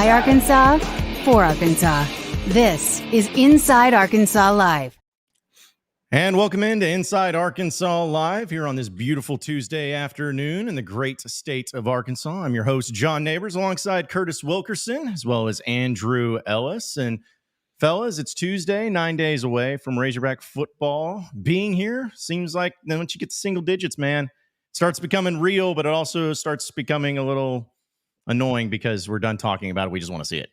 by Arkansas, for Arkansas. This is Inside Arkansas Live. And welcome into Inside Arkansas Live here on this beautiful Tuesday afternoon in the great state of Arkansas. I'm your host, John Neighbors, alongside Curtis Wilkerson, as well as Andrew Ellis. And fellas, it's Tuesday, 9 days away from Razorback football being here. Seems like once you get to single digits, man, it starts becoming real, but it also starts becoming a little annoying because we're done talking about it. We just want to see it.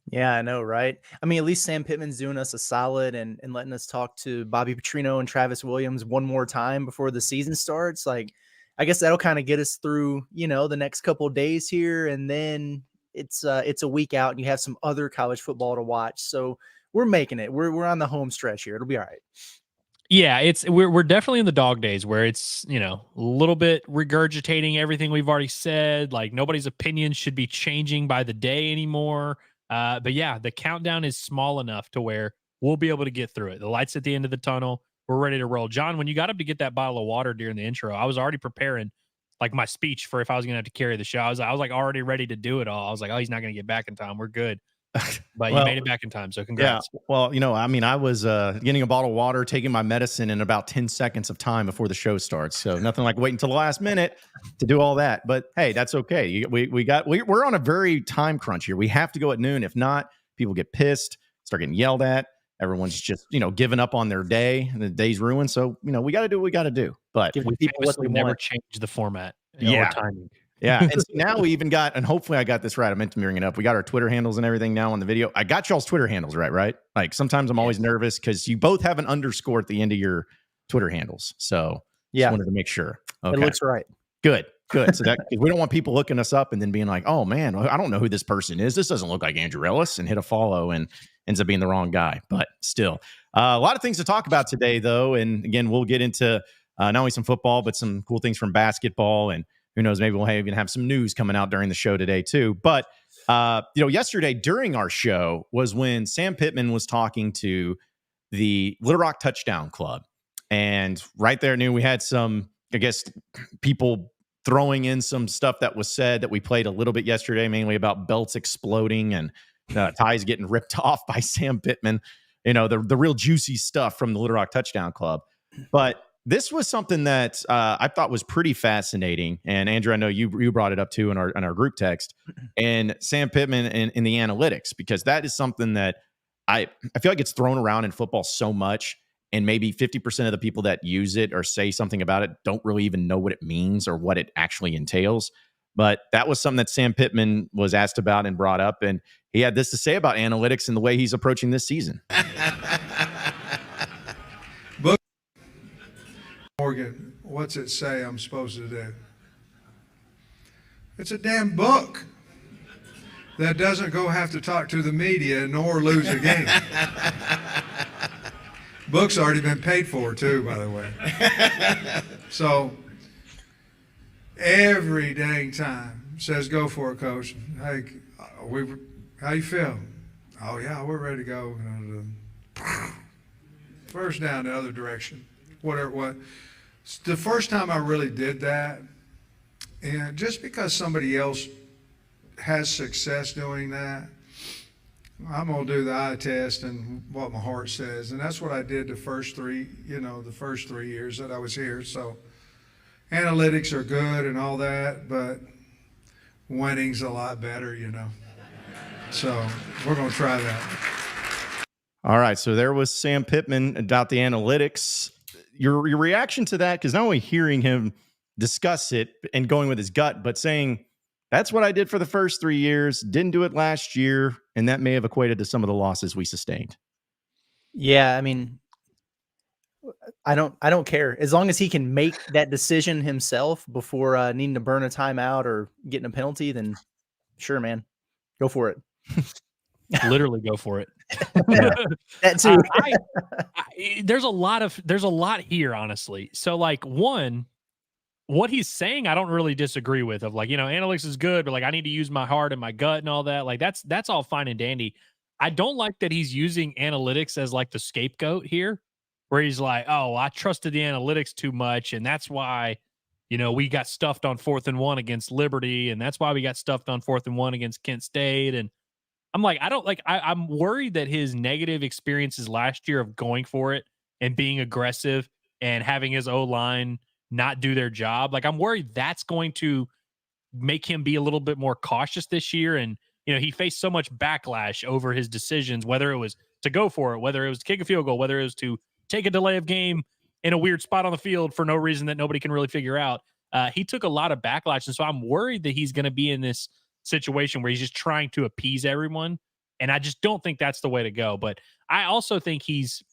Yeah, I know, right? I mean, at least Sam Pittman's doing us a solid and letting us talk to Bobby Petrino and Travis Williams one more time before the season starts. Like, I guess that'll kind of get us through, the next couple of days here, and then it's a week out, and you have some other college football to watch. So we're making it. We're on the home stretch here. It'll be all right. Yeah, we're definitely in the dog days where it's, a little bit regurgitating everything we've already said. Like, nobody's opinion should be changing by the day anymore. But yeah, the countdown is small enough to where we'll be able to get through it. The light's at the end of the tunnel. We're ready to roll. John, when you got up to get that bottle of water during the intro, I was already preparing like my speech for if I was going to have to carry the show. I was like already ready to do it all. I was like, oh, he's not going to get back in time. We're good. But you made it back in time, so congrats. Yeah, well, I was getting a bottle of water, taking my medicine in about 10 seconds of time before the show starts. So nothing like waiting until the last minute to do all that. But hey, that's okay. We're on a very time crunch here. We have to go at noon. If not, people get pissed, start getting yelled at. Everyone's just giving up on their day, and the day's ruined. So we got to do what we got to do. But we people never change the format. Or timing. Yeah, and so now we even got, and hopefully I got this right. I meant to bring it up. We got our Twitter handles and everything now on the video. I got y'all's Twitter handles right? Like sometimes I'm always nervous because you both have an underscore at the end of your Twitter handles. So just wanted to make sure. Okay. It looks right. Good. So that we don't want people looking us up and then being like, oh man, I don't know who this person is. This doesn't look like Andrew Ellis, and hit a follow and ends up being the wrong guy. But still, a lot of things to talk about today, though. And again, we'll get into not only some football, but some cool things from basketball, and who knows, maybe we'll even have some news coming out during the show today too. But, yesterday during our show was when Sam Pittman was talking to the Little Rock Touchdown Club. And right there, we had some, I guess, people throwing in some stuff that was said that we played a little bit yesterday, mainly about belts exploding and ties getting ripped off by Sam Pittman, the real juicy stuff from the Little Rock Touchdown Club. But this was something that I thought was pretty fascinating. And Andrew, I know you brought it up too in our group text, and Sam Pittman in the analytics, because that is something that I feel like it's thrown around in football so much. And maybe 50% of the people that use it or say something about it don't really even know what it means or what it actually entails. But that was something that Sam Pittman was asked about and brought up. And he had this to say about analytics and the way he's approaching this season. Morgan, what's it say I'm supposed to do? It's a damn book that doesn't go have to talk to the media nor lose a game. Book's already been paid for too, by the way. So every dang time says, go for it, coach. Hey, how you feel? Oh yeah, we're ready to go. First down the other direction. What? The first time I really did that, and just because somebody else has success doing that, I'm going to do the eye test and what my heart says. And that's what I did the first three years that I was here. So analytics are good and all that, but winning's a lot better, So we're going to try that. All right. So there was Sam Pittman about the analytics. Your reaction to that, because not only hearing him discuss it and going with his gut, but saying, that's what I did for the first 3 years, didn't do it last year, and that may have equated to some of the losses we sustained. Yeah, I mean, I don't care. As long as he can make that decision himself before needing to burn a timeout or getting a penalty, then sure, man. Go for it. Literally go for it. That too. There's a lot here, honestly. So like what he's saying, I don't really disagree with, of like, analytics is good, but like, I need to use my heart and my gut and all that. Like that's all fine and dandy. I don't like that he's using analytics as like the scapegoat here, where he's like, oh, I trusted the analytics too much. And that's why, we got stuffed on 4th and 1 against Liberty. And that's why we got stuffed on 4th and 1 against Kent State. And I'm like, I don't like, I'm worried that his negative experiences last year of going for it and being aggressive and having his O-line not do their job. Like, I'm worried that's going to make him be a little bit more cautious this year. And, he faced so much backlash over his decisions, whether it was to go for it, whether it was to kick a field goal, whether it was to take a delay of game in a weird spot on the field for no reason that nobody can really figure out. He took a lot of backlash. And so I'm worried that he's going to be in this situation where he's just trying to appease everyone. And I just don't think that's the way to go. But I also think he's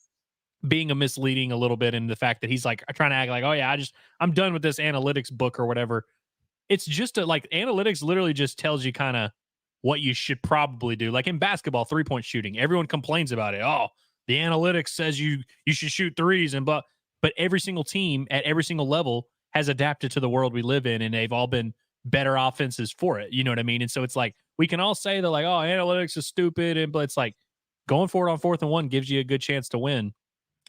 being a misleading a little bit in the fact that he's like trying to act like, oh yeah, I'm done with this analytics book or whatever. It's just like analytics literally just tells you kind of what you should probably do. Like in basketball, 3-point shooting, everyone complains about it. Oh, the analytics says you should shoot threes but every single team at every single level has adapted to the world we live in, and they've all been better offenses for it. You know what I mean? And so it's like, we can all say that like, oh, analytics is stupid. But it's like going for it on 4th and 1 gives you a good chance to win.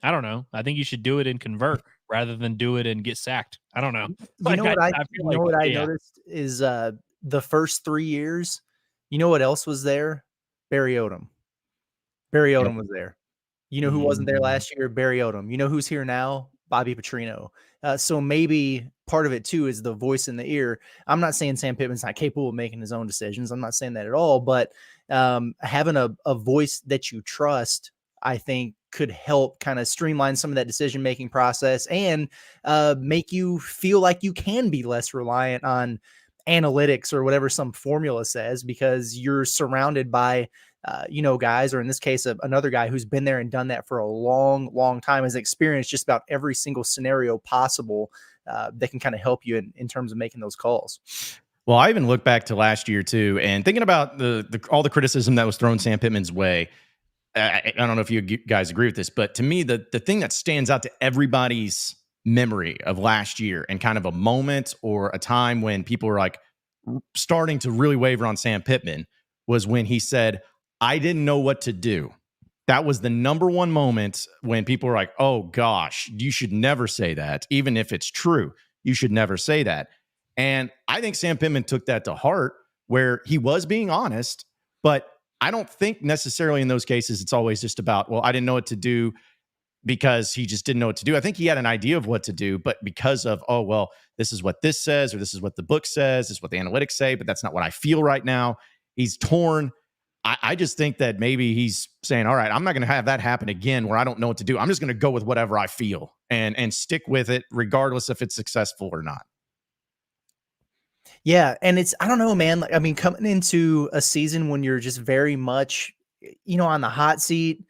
I don't know. I think you should do it and convert rather than do it and get sacked. I don't know. I noticed is the first 3 years, you know what else was there? Barry Odom. Barry Odom was there. You know who wasn't there last year? Barry Odom. You know who's here now? Bobby Petrino. So maybe part of it too is the voice in the ear. I'm not saying Sam Pittman's not capable of making his own decisions. I'm not saying that at all. But having a voice that you trust, I think, could help kind of streamline some of that decision-making process and make you feel like you can be less reliant on analytics or whatever some formula says, because you're surrounded by, guys, or in this case, another guy who's been there and done that for a long, long time, has experienced just about every single scenario possible that can kind of help you in terms of making those calls. Well, I even look back to last year too, and thinking about all the criticism that was thrown Sam Pittman's way. I don't know if you guys agree with this, but to me, the thing that stands out to everybody's memory of last year and kind of a moment or a time when people were like starting to really waver on Sam Pittman was when he said, I didn't know what to do. That was the number one moment when people were like, oh gosh, you should never say that. Even if it's true, you should never say that. And I think Sam Pittman took that to heart, where he was being honest, but I don't think necessarily in those cases it's always just about, well, I didn't know what to do because he just didn't know what to do. I think he had an idea of what to do, but because of, oh, well, this is what this says, or this is what the book says, this is what the analytics say, but that's not what I feel right now. He's torn. I just think that maybe he's saying, all right, I'm not going to have that happen again where I don't know what to do. I'm just going to go with whatever I feel and stick with it regardless if it's successful or not. Yeah. And I don't know, man. I mean, coming into a season when you're just very much, on the hot seat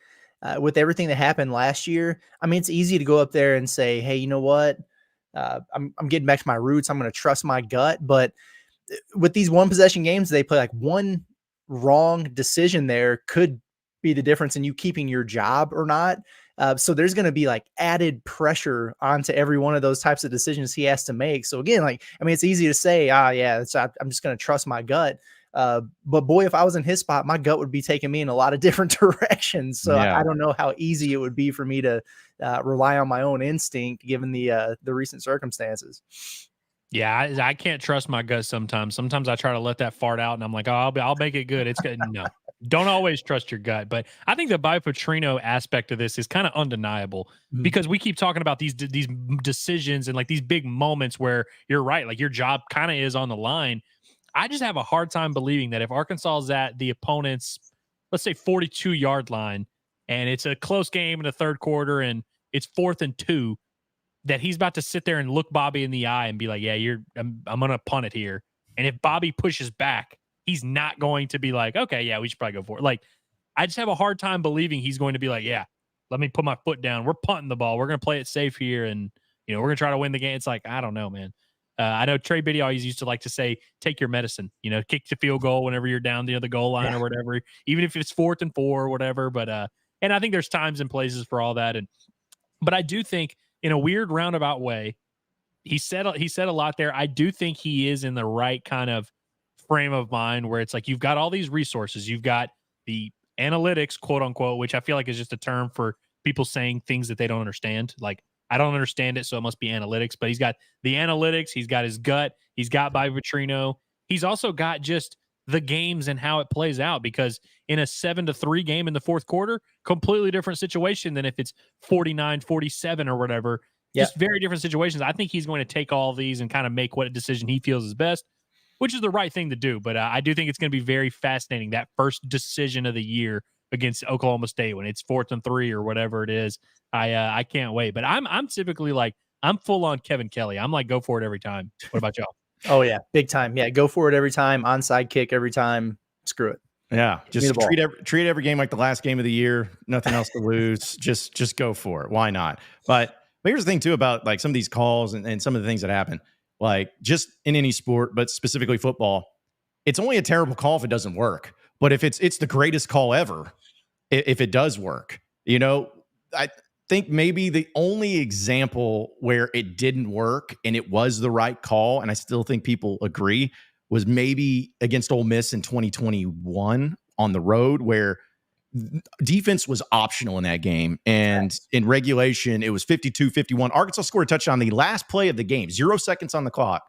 with everything that happened last year, I mean, it's easy to go up there and say, hey, you know what? I'm getting back to my roots. I'm going to trust my gut. But with these one possession games, they play like one wrong decision there could be the difference in you keeping your job or not. So there's going to be like added pressure onto every one of those types of decisions he has to make. So again, it's easy to say, I'm just going to trust my gut. But boy, if I was in his spot, my gut would be taking me in a lot of different directions. So I don't know how easy it would be for me to rely on my own instinct given the recent circumstances. Yeah, I can't trust my gut sometimes. Sometimes I try to let that fart out, and I'm like, oh, I'll make it good. It's good. No, don't always trust your gut. But I think the Bobby Petrino aspect of this is kind of undeniable because we keep talking about these decisions and like these big moments where you're right, like your job kind of is on the line. I just have a hard time believing that if Arkansas is at the opponent's, let's say 42-yard line, and it's a close game in the third quarter, and it's 4th and 2, that he's about to sit there and look Bobby in the eye and be like, yeah, I'm going to punt it here. And if Bobby pushes back, he's not going to be like, okay, yeah, we should probably go for it. Like, I just have a hard time believing he's going to be like, yeah, let me put my foot down. We're punting the ball. We're going to play it safe here. And, we're going to try to win the game. It's like, I don't know, man. I know Trey Biddy always used to like to say, take your medicine, kick the field goal whenever you're down the goal line or whatever, even if it's 4th and 4 or whatever. But, and I think there's times and places for all that. But I do think, in a weird roundabout way, he said a lot there. I do think he is in the right kind of frame of mind where it's like you've got all these resources. You've got the analytics, quote unquote, which I feel like is just a term for people saying things that they don't understand. Like, I don't understand it, so it must be analytics. But he's got the analytics. He's got his gut. He's got Bobby Petrino. He's also got just the games and how it plays out, because in a 7-3 game in the fourth quarter, completely different situation than if it's 49-47 or whatever. Just very different situations. I think he's going to take all of these and kind of make what decision he feels is best, which is the right thing to do. But I do think it's going to be very fascinating, that first decision of the year against Oklahoma State when it's 4th and 3 or whatever it is. I can't wait. But I'm typically like, I'm full on Kevin Kelly. I'm like, go for it every time. What about y'all? Oh yeah, big time. Yeah, go for it every time. Onside kick every time. Screw it. Yeah, just treat every game like the last game of the year. Nothing else to lose. Just go for it. Why not? But here's the thing too about like some of these calls and some of the things that happen. Like just in any sport, but specifically football, it's only a terrible call if it doesn't work. But if it's the greatest call ever, if it does work, you know, I think maybe the only example where it didn't work and it was the right call, and I still think people agree, was maybe against Ole Miss in 2021 on the road, where defense was optional in that game. And in regulation, it was 52-51. Arkansas scored a touchdown the last play of the game, 0 seconds on the clock.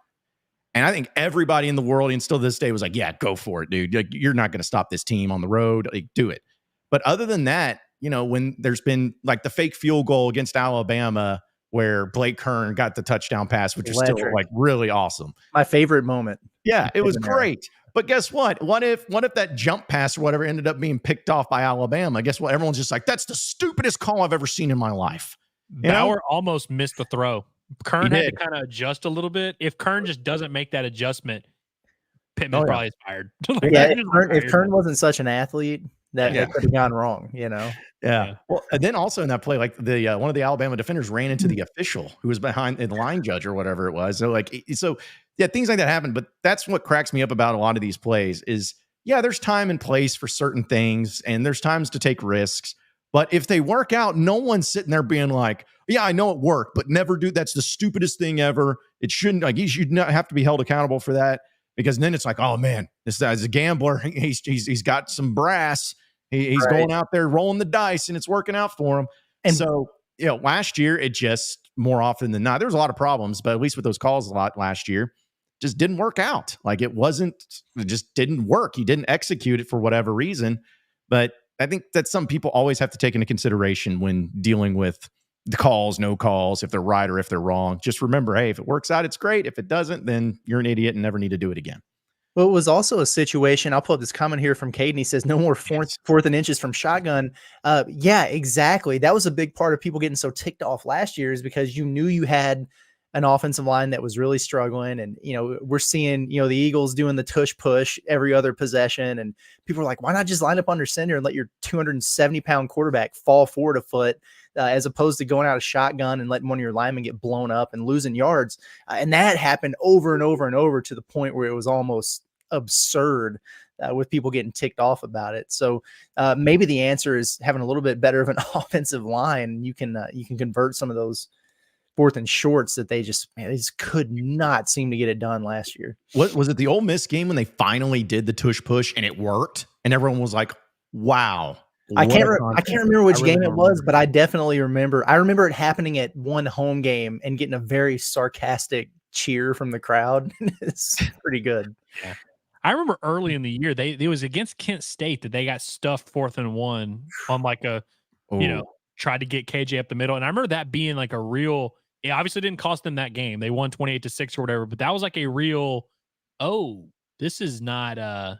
And I think everybody in the world, and still this day, was like, yeah, go for it, dude. Like, you're not going to stop this team on the road. Like, do it. But other than that, you know, when there's been like the fake field goal against Alabama where Blake Kern got the touchdown pass, which is still like really awesome. My favorite moment. Yeah, it was great. But guess what? What if that jump pass or whatever ended up being picked off by Alabama? Guess what? Everyone's just like, that's the stupidest call I've ever seen in my life. Bauer almost missed the throw. Kern had to kind of adjust a little bit. If Kern just doesn't make that adjustment, Pittman probably is fired. If Kern wasn't such an athlete, that could have gone wrong, you know? Yeah. Well, and then also in that play, like the one of the Alabama defenders ran into the official who was behind the line judge or whatever it was. So things like that happen. But that's what cracks me up about a lot of these plays is, there's time and place for certain things, and there's times to take risks. But if they work out, no one's sitting there being like, yeah, I know it worked, but never do. That's the stupidest thing ever. It shouldn't, like, you should not have to be held accountable for that, because then it's like, oh man, this guy's a gambler. He's got some brass. He's going out there rolling the dice and it's working out for him. And so, last year, it just more often than not, there was a lot of problems, but at least with those calls a lot last year, just didn't work out. Like it just didn't work. He didn't execute it for whatever reason. But I think that some people always have to take into consideration when dealing with the calls, no calls, if they're right or if they're wrong. Just remember, hey, if it works out, it's great. If it doesn't, then you're an idiot and never need to do it again. Well, it was also a situation. I'll pull up this comment here from Caden. He says, no more fourth and inches from shotgun. Yeah, exactly. That was a big part of people getting so ticked off last year, is because you knew you had an offensive line that was really struggling. And, we're seeing, the Eagles doing the tush push every other possession. And people are like, why not just line up under center and let your 270-pound quarterback fall forward a foot, as opposed to going out of shotgun and letting one of your linemen get blown up and losing yards. And that happened over and over and over, to the point where it was almost absurd, with people getting ticked off about it. So maybe the answer is having a little bit better of an offensive line. You can convert some of those 4th and shorts that they just could not seem to get it done last year. What was it, the Ole Miss game when they finally did the tush push and it worked and everyone was like, wow. I can't remember which game it was, but I definitely remember. I remember it happening at one home game and getting a very sarcastic cheer from the crowd. It's pretty good. Yeah. I remember early in the year, it was against Kent State that they got stuffed 4th and 1 on like tried to get KJ up the middle. And I remember that being like a real, it obviously didn't cost them that game. They won 28-6 or whatever, but that was like a real, this is not,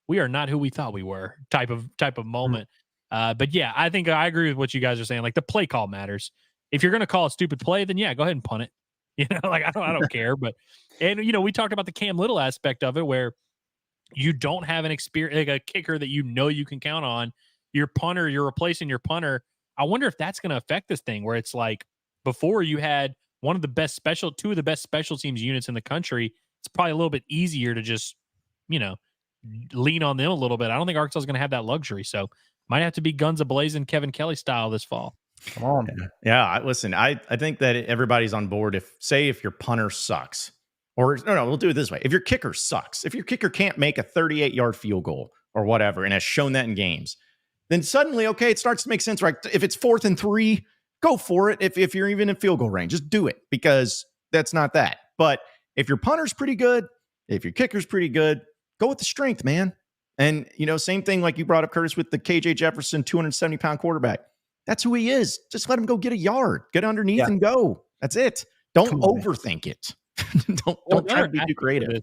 we are not who we thought we were type of moment. But yeah, I think I agree with what you guys are saying. Like, the play call matters. If you're going to call a stupid play, then go ahead and punt it. Like I don't care. But, and we talked about the Cam Little aspect of it, where you don't have an experience, like a kicker that you can count on. Your punter, you're replacing your punter. I wonder if that's going to affect this thing, where it's like, before you had two of the best special teams units in the country. It's probably a little bit easier to just, lean on them a little bit. I don't think Arkansas is going to have that luxury. So might have to be guns a-blazing Kevin Kelly style this fall. Come on. Yeah. Listen, I think that everybody's on board. If your punter sucks, or no, we'll do it this way. If your kicker sucks, if your kicker can't make a 38-yard field goal or whatever, and has shown that in games, then suddenly, okay, it starts to make sense, right? If it's 4th and 3, go for it. If you're even in field goal range, just do it, because that's not that. But if your punter's pretty good, if your kicker's pretty good, Go with the strength, man. And, same thing like you brought up, Curtis, with the KJ Jefferson 270-pound quarterback. That's who he is. Just let him go get a yard, get underneath and go. That's it. Don't overthink it. don't try to be too creative.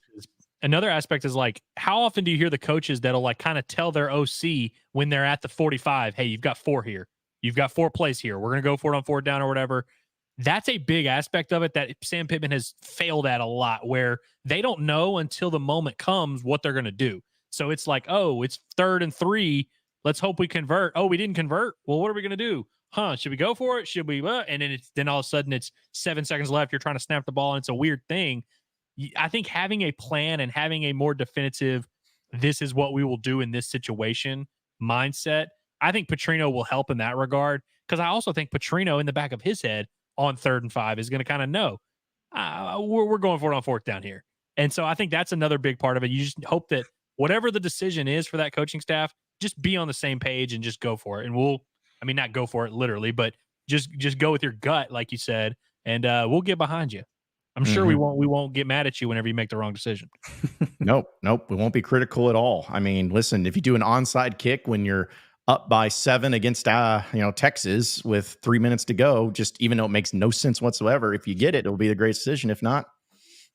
Another aspect is like, how often do you hear the coaches that'll like kind of tell their OC when they're at the 45, hey, you've got 4 here. You've got 4 plays here. We're going to go for it on 4th down or whatever. That's a big aspect of it that Sam Pittman has failed at a lot, where they don't know until the moment comes what they're going to do. So it's like, oh, it's 3rd and 3. Let's hope we convert. Oh, we didn't convert. Well, what are we going to do? Should we go for it? Should we? And then all of a sudden it's 7 seconds left. You're trying to snap the ball, and it's a weird thing. I think having a plan and having a more definitive, this is what we will do in this situation mindset, I think Petrino will help in that regard, because I also think Petrino in the back of his head on 3rd and 5 is going to kind of know we're going for it on 4th down here. And so I think that's another big part of it. You just hope that whatever the decision is for that coaching staff, just be on the same page and just go for it. And not go for it literally, but just go with your gut, like you said, and we'll get behind you. I'm sure we won't get mad at you whenever you make the wrong decision. Nope. We won't be critical at all. I mean, listen, if you do an onside kick when you're up by 7 against Texas with 3 minutes to go, just even though it makes no sense whatsoever, if you get it, it'll be a great decision. If not,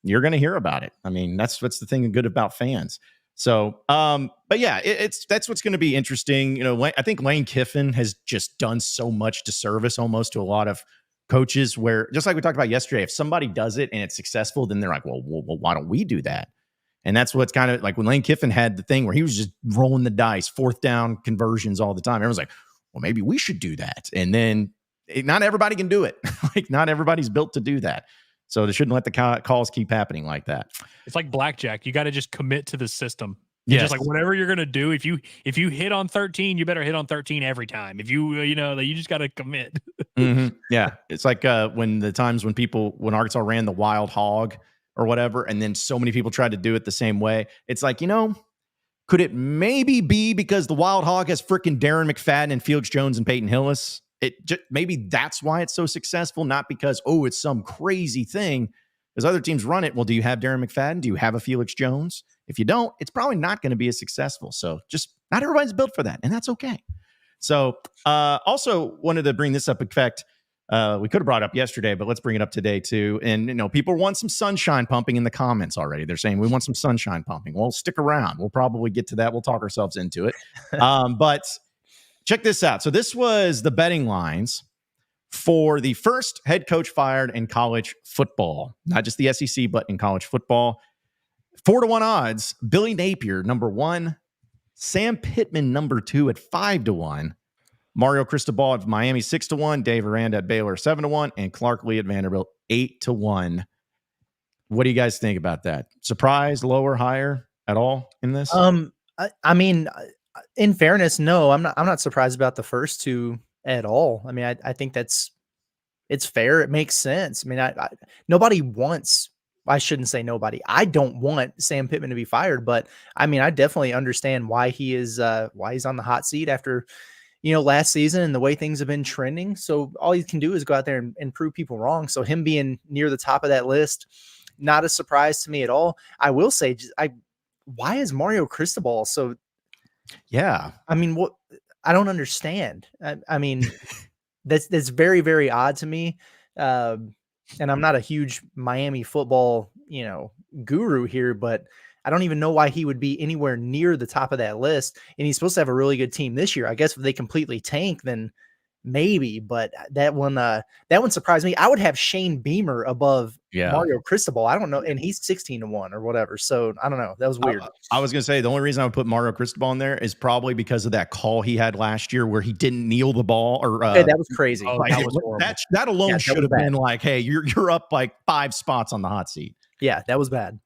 you're going to hear about it. I mean, that's what's the thing good about fans. So, but yeah, that's what's going to be interesting. I think Lane Kiffin has just done so much disservice almost to a lot of coaches, where just like we talked about yesterday, if somebody does it and it's successful, then they're like, well, why don't we do that? And that's what's kind of like when Lane Kiffin had the thing where he was just rolling the dice, 4th down conversions all the time. Everyone's like, well, maybe we should do that. And then not everybody can do it. Like not everybody's built to do that. So they shouldn't let the calls keep happening like that. It's like blackjack. You got to just commit to the system. Yes. Just like whatever you're going to do, if you hit on 13, you better hit on 13 every time. If you, you just got to commit. Mm-hmm. Yeah. It's like when Arkansas ran the wild hog or whatever, and then so many people tried to do it the same way. It's like, could it maybe be because the wild hog has freaking Darren McFadden and Felix Jones and Peyton Hillis? Maybe that's why it's so successful, not because, it's some crazy thing. Because other teams run it. Well, do you have Darren McFadden? Do you have a Felix Jones? If you don't, it's probably not going to be as successful. So just not everybody's built for that, and that's okay. So also wanted to bring this up. In fact, we could have brought it up yesterday, but let's bring it up today too. And, people want some sunshine pumping in the comments already. They're saying we want some sunshine pumping. Well, stick around. We'll probably get to that. We'll talk ourselves into it. But check this out. So this was the betting lines for the first head coach fired in college football, not just the SEC, but in college football. 4-1 odds. Billy Napier, number 1. Sam Pittman, number 2 at 5-1. Mario Cristobal of Miami, 6-1. Dave Aranda at Baylor, 7-1. And Clark Lee at Vanderbilt, 8-1. What do you guys think about that? Surprised, lower, higher at all in this? I mean, in fairness, no, I'm not surprised about the first 2 at all. I mean, I think it's fair. It makes sense. I mean, nobody wants, I shouldn't say nobody. I don't want Sam Pittman to be fired, but I mean, I definitely understand why he's on the hot seat after, last season and the way things have been trending. So all he can do is go out there and prove people wrong. So him being near the top of that list, not a surprise to me at all. I will say, why is Mario Cristobal so? Yeah. I mean, what? I don't understand. I mean, that's very, very odd to me. And I'm not a huge Miami football, guru here, but I don't even know why he would be anywhere near the top of that list. And he's supposed to have a really good team this year. I guess if they completely tank, then maybe, but that one surprised me. I would have Shane Beamer above Mario Cristobal. I don't know. And he's 16-1 or whatever. So I don't know. That was weird. I was going to say the only reason I would put Mario Cristobal in there is probably because of that call he had last year where he didn't kneel the ball or hey, that was crazy. That was horrible. That alone should have been like, hey, you're up like 5 spots on the hot seat. Yeah, that was bad.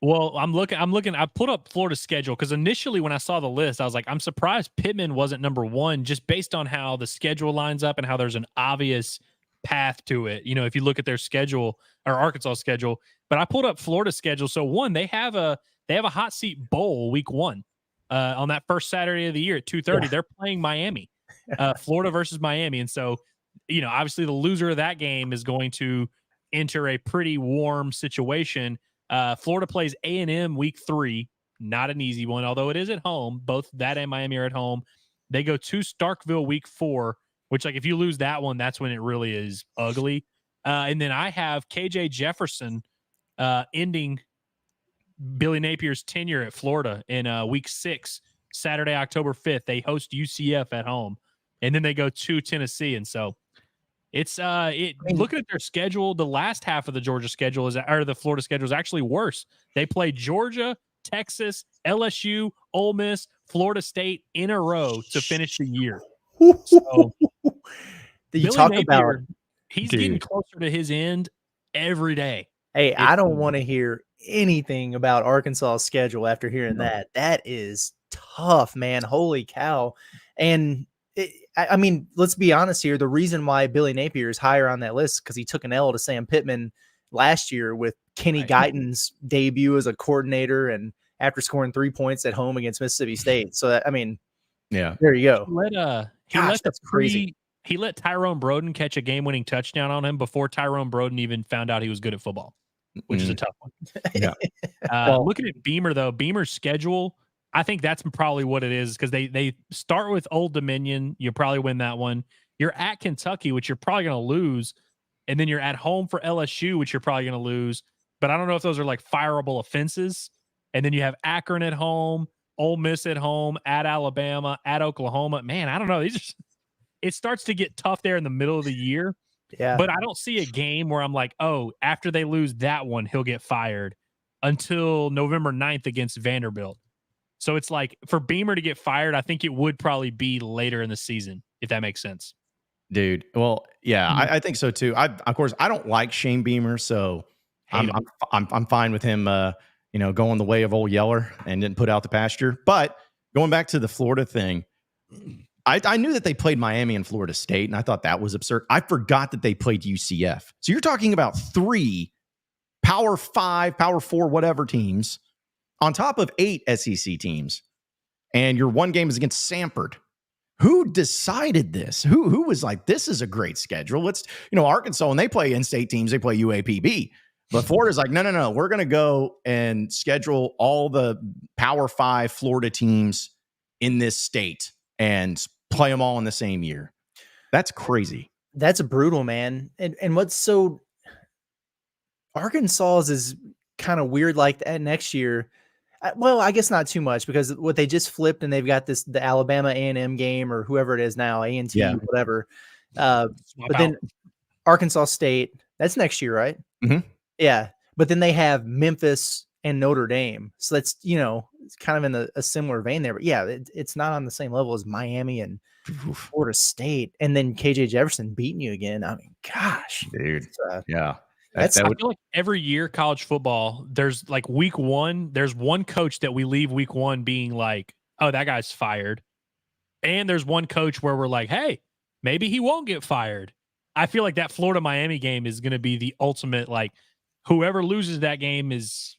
Well, I'm looking. I put up Florida's schedule because initially when I saw the list, I was like, I'm surprised Pittman wasn't number 1 just based on how the schedule lines up and how there's an obvious path to it. If you look at their schedule or Arkansas schedule, but I pulled up Florida's schedule. So one, they have a hot seat bowl week 1 on that first Saturday of the year at 2:30. Yeah. They're playing Miami, Florida versus Miami. And so, obviously the loser of that game is going to enter a pretty warm situation. Florida plays A&M week 3. not an easy one, although it is at home. Both that and Miami are at home. They go to Starkville week 4, which, like, if you lose that one, that's when it really is ugly. And then I have KJ Jefferson ending Billy Napier's tenure at Florida in week 6, Saturday, October 5th. They host UCF at home, and then they go to Tennessee. And so it's looking at their schedule, the last half of the Georgia schedule or the Florida schedule is actually worse. They play Georgia, Texas, LSU, Ole Miss, Florida State in a row to finish the year. So you talk about, he's getting closer to his end every day. Hey, I don't want to hear anything about Arkansas's schedule after hearing that. That is tough, man. Holy cow. And I mean, let's be honest here. The reason why Billy Napier is higher on that list is because he took an L to Sam Pittman last year with Kenny Guyton's debut as a coordinator and after scoring 3 points at home against Mississippi State. So, I mean, there you go. He let Tyrone Broden catch a game-winning touchdown on him before Tyrone Broden even found out he was good at football, which is a tough one. Yeah. Looking at Beamer, though, Beamer's schedule, I think that's probably what it is because they start with Old Dominion. You probably win that one. You're at Kentucky, which you're probably going to lose. And then you're at home for LSU, which you're probably going to lose. But I don't know if those are like fireable offenses. And then you have Akron at home, Ole Miss at home, at Alabama, at Oklahoma. Man, I don't know. It starts to get tough there in the middle of the year. Yeah. But I don't see a game where I'm like, oh, after they lose that one, he'll get fired until November 9th against Vanderbilt. So it's like for Beamer to get fired, I think it would probably be later in the season, if that makes sense. Dude. Well, yeah, I think so too. Of course, I don't like Shane Beamer, so I'm fine with him, going the way of old Yeller and didn't put out the pasture. But going back to the Florida thing, I knew that they played Miami and Florida State, and I thought that was absurd. I forgot that they played UCF. So you're talking about 3 Power 5, Power 4, whatever teams on top of 8 SEC teams, and your one game is against Samford. Who decided this? Who was like, this is a great schedule? Let's, Arkansas, when they play in-state teams, they play UAPB. But Florida's like, no. We're going to go and schedule all the Power 5 Florida teams in this state and play them all in the same year. That's crazy. That's brutal, man. And what's so Arkansas's is kind of weird like that next year. Well, I guess not too much because what they just flipped and they've got the Alabama A&M game or whoever it is now, A&T, whatever. But then Arkansas State, that's next year, right? Mm-hmm. Yeah. But then they have Memphis and Notre Dame. So that's, it's kind of in a similar vein there. But yeah, it's not on the same level as Miami and Florida State. And then KJ Jefferson beating you again. I mean, gosh. Dude. Yeah. I feel like every year college football, there's like week 1, there's one coach that we leave week 1 being like, oh, that guy's fired. And there's one coach where we're like, hey, maybe he won't get fired. I feel like that Florida-Miami game is going to be the ultimate, like, whoever loses that game is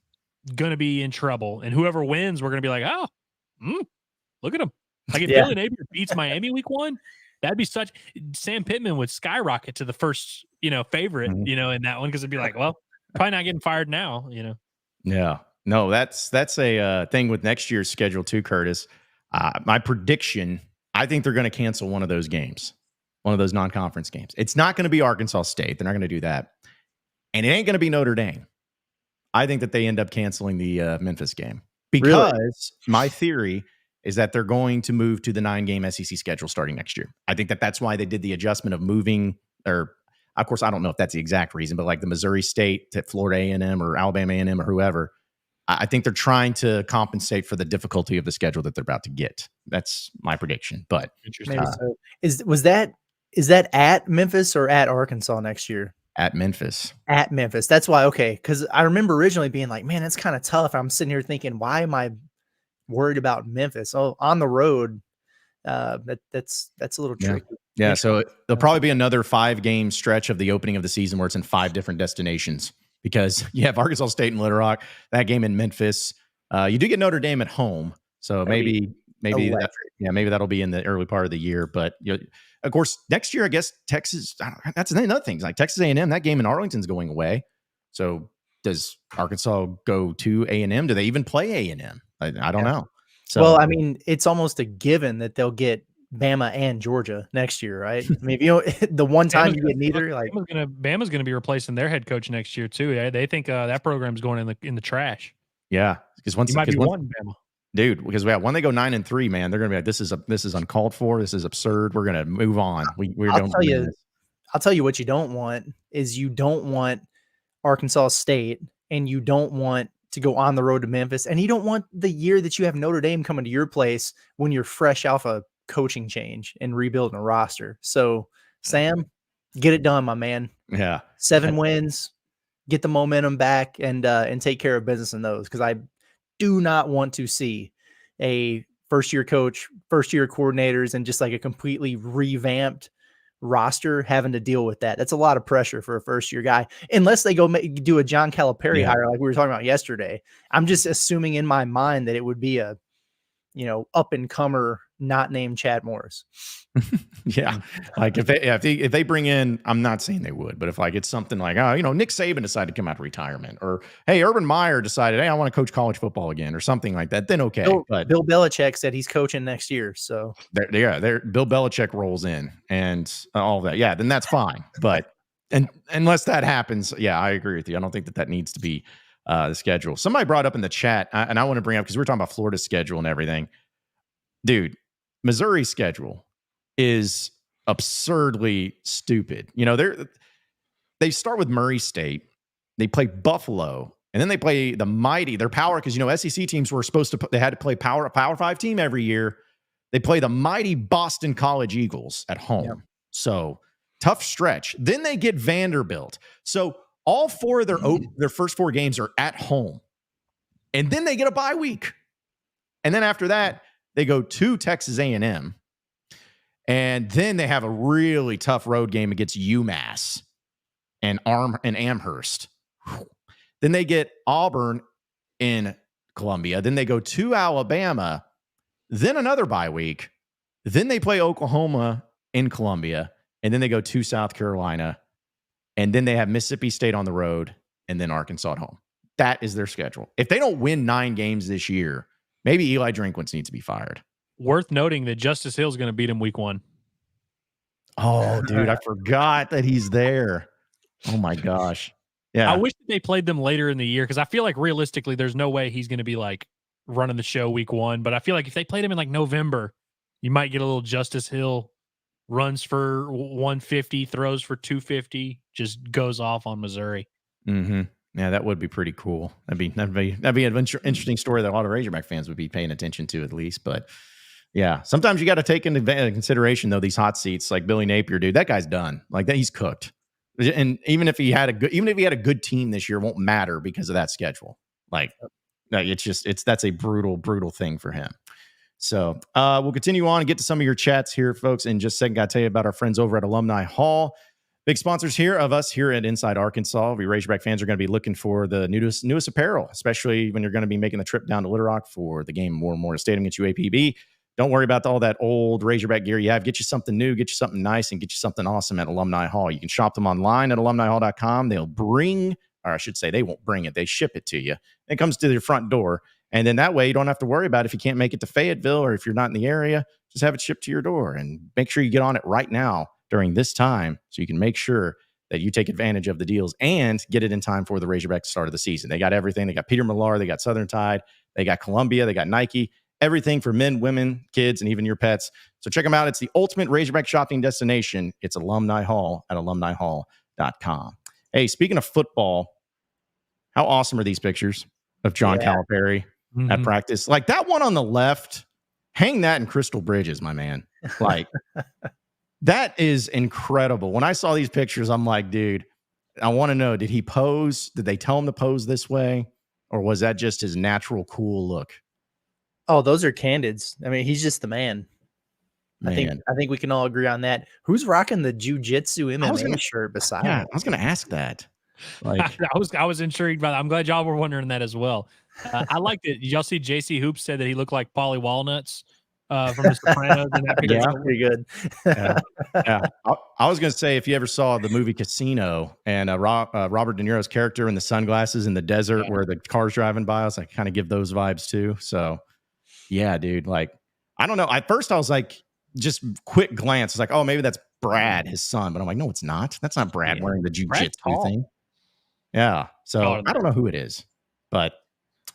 going to be in trouble. And whoever wins, we're going to be like, oh, look at him. Like if Billy Napier beats Miami week 1, that'd be such Sam Pittman would skyrocket to the first, favorite, in that one. Cause it'd be like, well, probably not getting fired now, Yeah, no, that's a thing with next year's schedule too, Curtis. My prediction, I think they're going to cancel one of those games, one of those non-conference games. It's not going to be Arkansas State. They're not going to do that. And it ain't going to be Notre Dame. I think that they end up canceling the Memphis game because my theory is that they're going to move to the 9-game SEC schedule starting next year. I think that that's why they did the adjustment of moving, or of course, I don't know if that's the exact reason, but like the Missouri State to Florida A&M or Alabama A&M or whoever, I think they're trying to compensate for the difficulty of the schedule that they're about to get. That's my prediction. But maybe so. Is that at Memphis or at Arkansas next year? At Memphis. At Memphis. That's why. Okay, because I remember originally being like, man, that's kind of tough. I'm sitting here thinking, why am I worried about Memphis? Oh, on the road, that's a little tricky. Yeah, so there'll probably be another 5-game stretch of the opening of the season where it's in 5 different destinations because you have Arkansas State and Little Rock, that game in Memphis. You do get Notre Dame at home, so maybe that'll be in the early part of the year. But of course, next year, I guess Texas. That's another thing. Like Texas A&M, that game in Arlington's going away. So does Arkansas go to A&M? Do they even play A&M? I don't know. So, well, I mean, it's almost a given that they'll get Bama and Georgia next year, right? I mean, if you know, the one time you get neither, like Bama's gonna be replacing their head coach next year too. They think that program's going in the trash. yeah, because once You might be wanting Bama. dude, because when they go 9-3, man, they're gonna be like, this is uncalled for. This is absurd. We're gonna move on. I'll tell you what you don't want is you don't want Arkansas State, and you don't want to go on the road to Memphis, and you don't want the year that you have Notre Dame coming to your place when you're fresh off a coaching change and rebuilding a roster. So, Sam, get it done, my man. Yeah, 7 wins, get the momentum back, and take care of business in those, because I do not want to see a first-year coach, first-year coordinators, and just like a completely revamped roster having to deal with that. That's a lot of pressure for a first-year guy, unless they go do a John Calipari hire like we were talking about yesterday. I'm just assuming in my mind that it would be a, up-and-comer, not named Chad Morris. yeah. Like if they bring in, I'm not saying they would, but if like it's something like, Nick Saban decided to come out of retirement, or hey, Urban Meyer decided, hey, I want to coach college football again, or something like that, then okay. But Bill Belichick said he's coaching next year, so Bill Belichick rolls in and all that. Yeah, then that's fine. But and unless that happens, yeah, I agree with you. I don't think that needs to be the schedule. Somebody brought up in the chat, and I want to bring up, because we're talking about Florida's schedule and everything, dude. Missouri's schedule is absurdly stupid. They start with Murray State, they play Buffalo, and then they play the mighty, their power, because SEC teams were supposed to they had to play a Power 5 team every year. They play the mighty Boston College Eagles at home. Yep. So tough stretch. Then they get Vanderbilt. So all 4 of their first 4 games are at home. And then they get a bye week. And then after that, they go to Texas A&M, and then they have a really tough road game against UMass and Amherst. Then they get Auburn in Columbia. Then they go to Alabama, then another bye week. Then they play Oklahoma in Columbia, and then they go to South Carolina, and then they have Mississippi State on the road, and then Arkansas at home. That is their schedule. If they don't win 9 games this year, maybe Eli Drinkwitz needs to be fired. Worth noting that Justice Hill is going to beat him week 1. Oh, dude, I forgot that he's there. Oh, my gosh. Yeah. I wish that they played them later in the year, because I feel like realistically there's no way he's going to be like running the show week 1. But I feel like if they played him in like November, you might get a little Justice Hill, runs for 150, throws for 250, just goes off on Missouri. Mm-hmm. Yeah, that would be pretty cool. That'd be an interesting story that a lot of Razorback fans would be paying attention to, at least. But yeah, sometimes you got to take into consideration though these hot seats, like Billy Napier, dude. That guy's done. Like that, he's cooked. And even if he had a good team this year, it won't matter because of that schedule. Like that's a brutal thing for him. So we'll continue on and get to some of your chats here, folks. In just a second, got to tell you about our friends over at Alumni Hall. Big sponsors here of us here at Inside Arkansas. We Razorback fans are going to be looking for the newest apparel, especially when you're going to be making the trip down to Little Rock for the game Memorial Stadium against UAPB. Don't worry about all that old Razorback gear you have. Get you something new, get you something nice, and get you something awesome at Alumni Hall. You can shop them online at alumnihall.com. They won't bring it. They ship it to you. It comes to your front door. And then that way you don't have to worry about if you can't make it to Fayetteville, or if you're not in the area, just have it shipped to your door. And make sure you get on it right now during this time, so you can make sure that you take advantage of the deals and get it in time for the Razorback start of the season. They got everything. They got Peter Millar. They got Southern Tide. They got Columbia. They got Nike. Everything for men, women, kids, and even your pets. So check them out. It's the ultimate Razorback shopping destination. It's Alumni Hall at alumnihall.com. Hey, speaking of football, how awesome are these pictures of John Calipari at practice? Like that one on the left, hang that in Crystal Bridges, my man. Like that is incredible. When I saw these pictures, I'm like, dude, I want to know, did he pose? Did they tell him to pose this way? Or was that just his natural cool look? Oh, those are candids. I mean, he's just the man. I think we can all agree on that. Who's rocking the jiu-jitsu MMA shirt beside him? I was going to ask that. Like, I was intrigued by that. I'm glad y'all were wondering that as well. I liked it. Did y'all see JC Hoops said that he looked like Paulie Walnuts from The Sopranos and that picture. Yeah. Pretty good. Yeah. Yeah. I was going to say, if you ever saw the movie Casino and Robert De Niro's character in the sunglasses in the desert where the car's driving by, I was like, kind of give those vibes too. So, yeah, dude. Like, I don't know. At first, I was like, just quick glance. It's like, oh, maybe that's Brad, his son. But I'm like, no, it's not. That's not Brad wearing the jiu-jitsu thing. Yeah. So I don't know who it is, but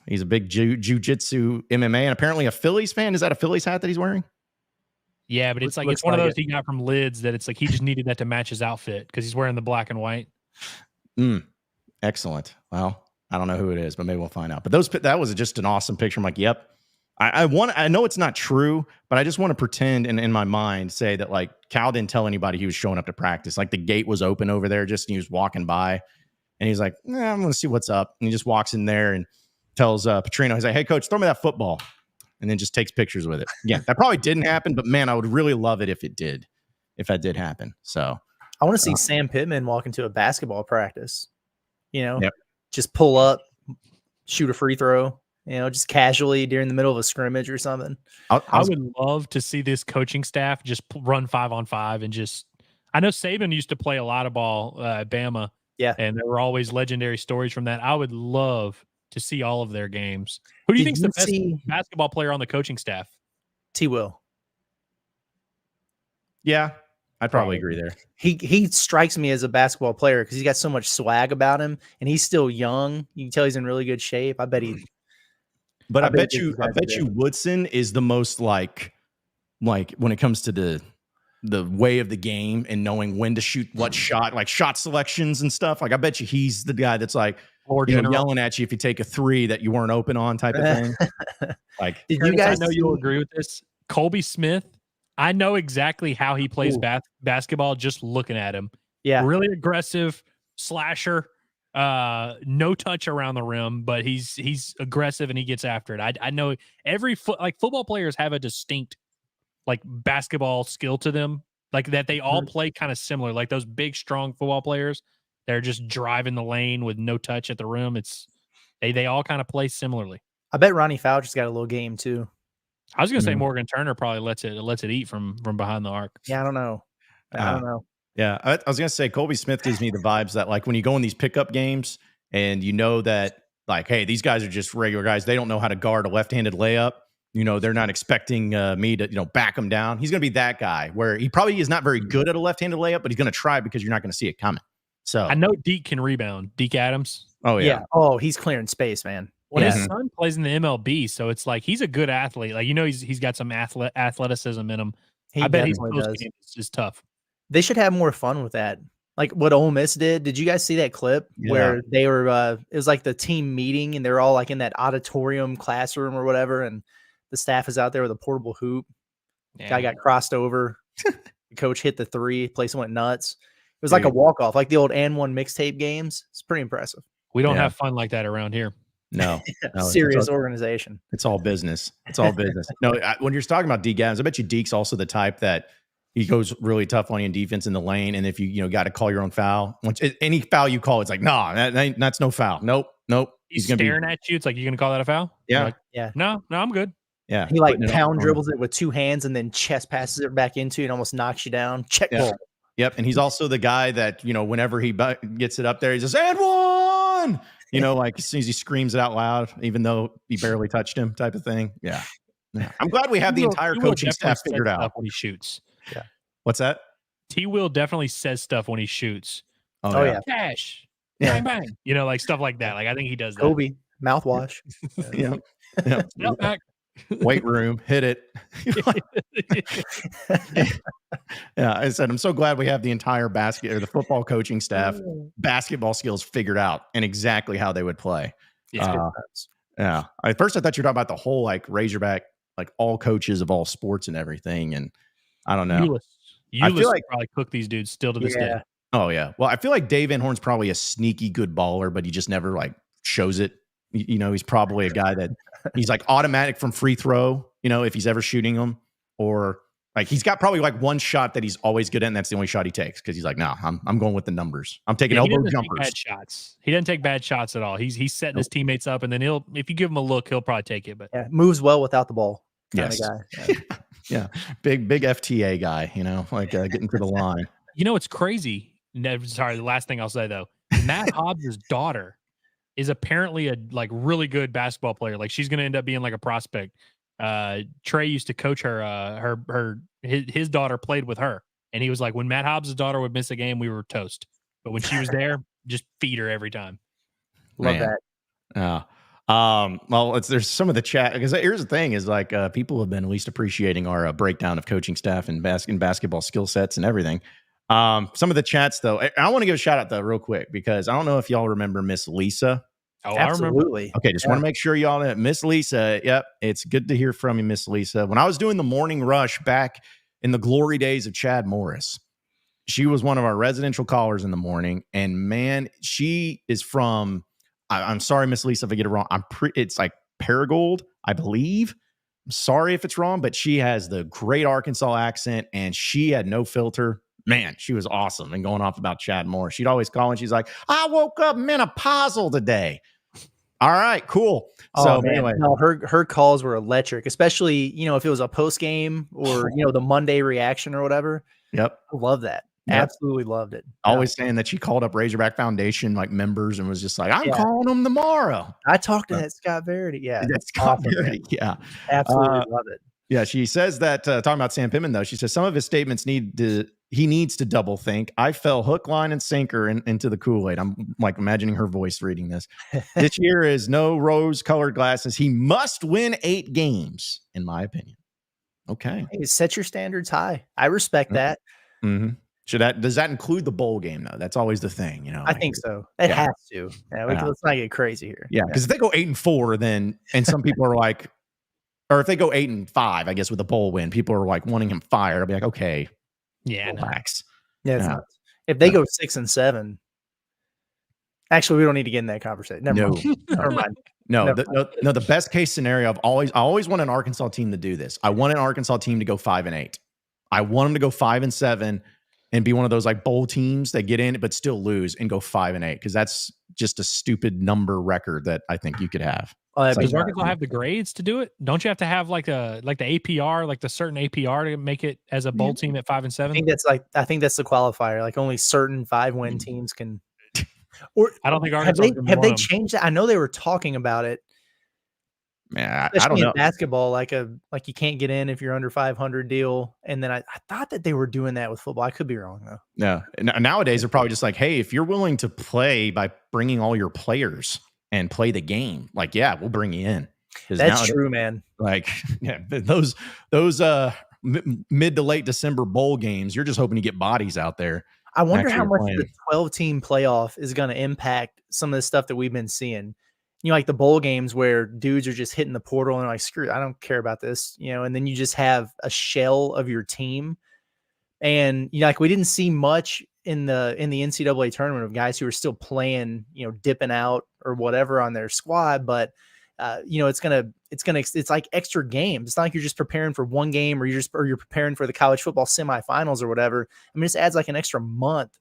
he's a big jiu-jitsu MMA and apparently a Phillies fan. Is that a Phillies hat that he's wearing? Yeah, but it's like it's one of those he got from Lids that it's like he just needed that to match his outfit because he's wearing the black and white. Excellent. Well, I don't know who it is, but maybe we'll find out. But that was just an awesome picture. I'm like, yep. I know it's not true, but I just want to pretend and in my mind say that like Cal didn't tell anybody he was showing up to practice. Like the gate was open over there, and he was walking by, and he's like, I'm going to see what's up. And he just walks in there and tells Petrino, he's like, hey, coach, throw me that football. And then just takes pictures with it. Yeah, that probably didn't happen, but man, I would really love it if it did, if that did happen. So I want to see Sam Pittman walk into a basketball practice, just pull up, shoot a free throw, just casually during the middle of a scrimmage or something. I would love to see this coaching staff just run 5-on-5 and just, I know Saban used to play a lot of ball at Bama. Yeah. And there were always legendary stories from that. I would love to see all of their games. Who do you think's the best basketball player on the coaching staff? T. Will. Yeah, I'd probably agree there. He strikes me as a basketball player because he's got so much swag about him, and he's still young. You can tell he's in really good shape. I bet he. But I bet you Woodson is the most like when it comes to the way of the game and knowing when to shoot what shot, like shot selections and stuff. Like I bet you he's the guy that's like yelling at you if you take a three that you weren't open on type of thing. Like, did you guys I know you'll agree with this. Colby Smith, I know exactly how he plays basketball just looking at him. Yeah. Really aggressive slasher, no touch around the rim, but he's aggressive and he gets after it. I know football players have a distinct like basketball skill to them, like that they all play kind of similar. Like those big, strong football players, they're just driving the lane with no touch at the rim. They all kind of play similarly. I bet Ronnie Foucher's got a little game too. I was gonna say Morgan Turner probably lets it eat from behind the arc. Yeah, I don't know. Yeah, I was gonna say Colby Smith gives me the vibes that like when you go in these pickup games and you know that like, hey, these guys are just regular guys. They don't know how to guard a left-handed layup. They're not expecting me to, back him down. He's going to be that guy where he probably is not very good at a left-handed layup, but he's going to try because you're not going to see it coming. So I know Deke can rebound. Deke Adams. Oh, yeah. Oh, he's clearing space, man. Well, his son plays in the MLB, so it's like he's a good athlete. Like, he's got some athleticism in him. I bet he's just tough. They should have more fun with that. Like what Ole Miss did. Did you guys see that clip where they were, it was like the team meeting and they're all like in that auditorium classroom or whatever. And the staff is out there with a portable hoop. Guy got crossed over. The coach hit the three. Place went nuts. It was like a walk-off, like the old and one mixtape games. It's pretty impressive. We don't have fun like that around here. No. Serious organization. It's all business. It's all business. No, when you're talking about Deke Adams, I bet you Deke's also the type that he goes really tough on you in defense in the lane. And if you got to call your own foul, any foul you call, it's like, that's no foul. Nope. He's staring at you. It's like, you going to call that a foul? Yeah. Like, yeah. No, I'm good. Yeah. He pound dribbles it with two hands and then chest passes it back into you and almost knocks you down. Check ball. Yep. And he's also the guy that, whenever he gets it up there, he says, and one, like as soon as he screams it out loud, even though he barely touched him type of thing. Yeah. I'm glad we have the entire coaching staff figured out when he shoots. Yeah. What's that? T. Will definitely says stuff when he shoots. Oh yeah. Cash. Bang, bang. Like stuff like that. Like I think he does that. Kobe. Mouthwash. Yeah. Back. Weight room, hit it. Yeah, I said I'm so glad we have the entire the football coaching staff basketball skills figured out and exactly how they would play. Yeah. At first I thought you were talking about the whole like Razorback, like all coaches of all sports and everything, and I don't know. I feel like probably cook these dudes still to this day. Oh yeah. Well, I feel like Dave Van Horn's probably a sneaky good baller, but he just never like shows it. He's probably a guy that he's like automatic from free throw, if he's ever shooting them, or like he's got probably like one shot that he's always good at, and that's the only shot he takes because he's like, no, I'm going with the numbers. I'm taking elbow jumpers. Bad shots. He doesn't take bad shots at all. He's setting his teammates up, and then if you give him a look, he'll probably take it. But moves well without the ball. kind Yes. of guy. Yeah. Yeah. Big FTA guy, like getting to the line. It's crazy. Sorry, the last thing I'll say though, Matt Hobbs' daughter is apparently a like really good basketball player. Like she's going to end up being like a prospect. Trey used to coach her. His daughter played with her, and he was like, when Matt Hobbs' daughter would miss a game, we were toast. But when she was there, just feed her every time. Love Man. that. Well, there's some of the chat because here's the thing is like people have been at least appreciating our breakdown of coaching staff and basketball skill sets and everything. Some of the chats though, I want to give a shout out though real quick because I don't know if y'all remember Miss Lisa. Oh, Absolutely. I remember. Okay, just want to make sure y'all know Miss Lisa. Yep, it's good to hear from you, Miss Lisa. When I was doing the morning rush back in the glory days of Chad Morris, she was one of our residential callers in the morning, and man, she is from. I'm sorry, Miss Lisa, if I get it wrong. It's like Paragould, I believe. I'm sorry if it's wrong, but she has the great Arkansas accent, and she had no filter. Man, she was awesome. And going off about Chad Morris, she'd always call and she's like, "I woke up menopausal today." All right, cool. So anyway, no, her calls were electric, especially if it was a post game or the Monday reaction or whatever. Yep, I love that. Yep. Absolutely loved it. Always saying that she called up Razorback Foundation like members and was just like, "I'm calling them tomorrow." I talked to that Scott Verity. Yeah, That's Scott awesome, Verity. Yeah, absolutely love it. Yeah, she says that talking about Sam Pittman though, she says some of his statements he needs to double think. I fell hook, line, and sinker into the Kool-Aid. I'm like imagining her voice reading this. This year is no rose-colored glasses. He must win 8 games, in my opinion. Okay. Hey, set your standards high. I respect that. Mm-hmm. Does that include the bowl game though? That's always the thing, I think so. It has to. Yeah, let's not get crazy here. Yeah, because if they go 8-4, and some people are like, or if they go 8-5, I guess with a bowl win, people are like wanting him fired. I'll be like, okay, relax. Yeah, it's nuts. If they go 6-7, actually, we don't need to get in that conversation. Never mind. No, the best case scenario. I always want an Arkansas team to do this. I want an Arkansas team to go 5-8. I want them to go 5-7 and be one of those like bowl teams that get in but still lose and go 5-8 because that's just a stupid number record that I think you could have. Does Arkansas have the grades to do it? Don't you have to have like the APR, like the certain APR to make it as a bowl team at 5-7? I think that's the qualifier. Like only certain 5-win teams can. Or I don't think Arkansas have they changed that? I know they were talking about it. Man, I don't know. In basketball, like you can't get in if you're under 500 deal. And then I thought that they were doing that with football. I could be wrong though. No, nowadays they're probably just like, hey, if you're willing to play by bringing all your players and play the game, like, yeah, we'll bring you in. That's true, man. Like, yeah, those mid to late December bowl games, you're just hoping to get bodies out there. I wonder how much the 12-team playoff is going to impact some of the stuff that we've been seeing. Like the bowl games where dudes are just hitting the portal and like, screw it, I don't care about this, and then you just have a shell of your team. And, like we didn't see much in the NCAA tournament of guys who are still playing, dipping out or whatever on their squad. But, it's like extra games. It's not like you're just preparing for one game or you're preparing for the college football semifinals or whatever. I mean, it just adds like an extra month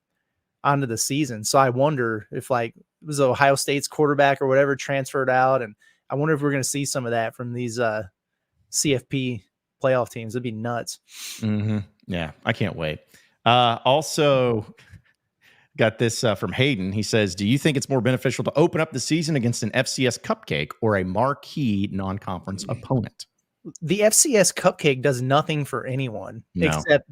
onto the season. So I wonder if like it was Ohio State's quarterback or whatever transferred out. And I wonder if we're going to see some of that from these CFP playoff teams. It'd be nuts. Mm-hmm. Yeah, I can't wait. Also got this from Hayden. He says, do you think it's more beneficial to open up the season against an FCS Cupcake or a marquee non-conference opponent? The FCS Cupcake does nothing for anyone except,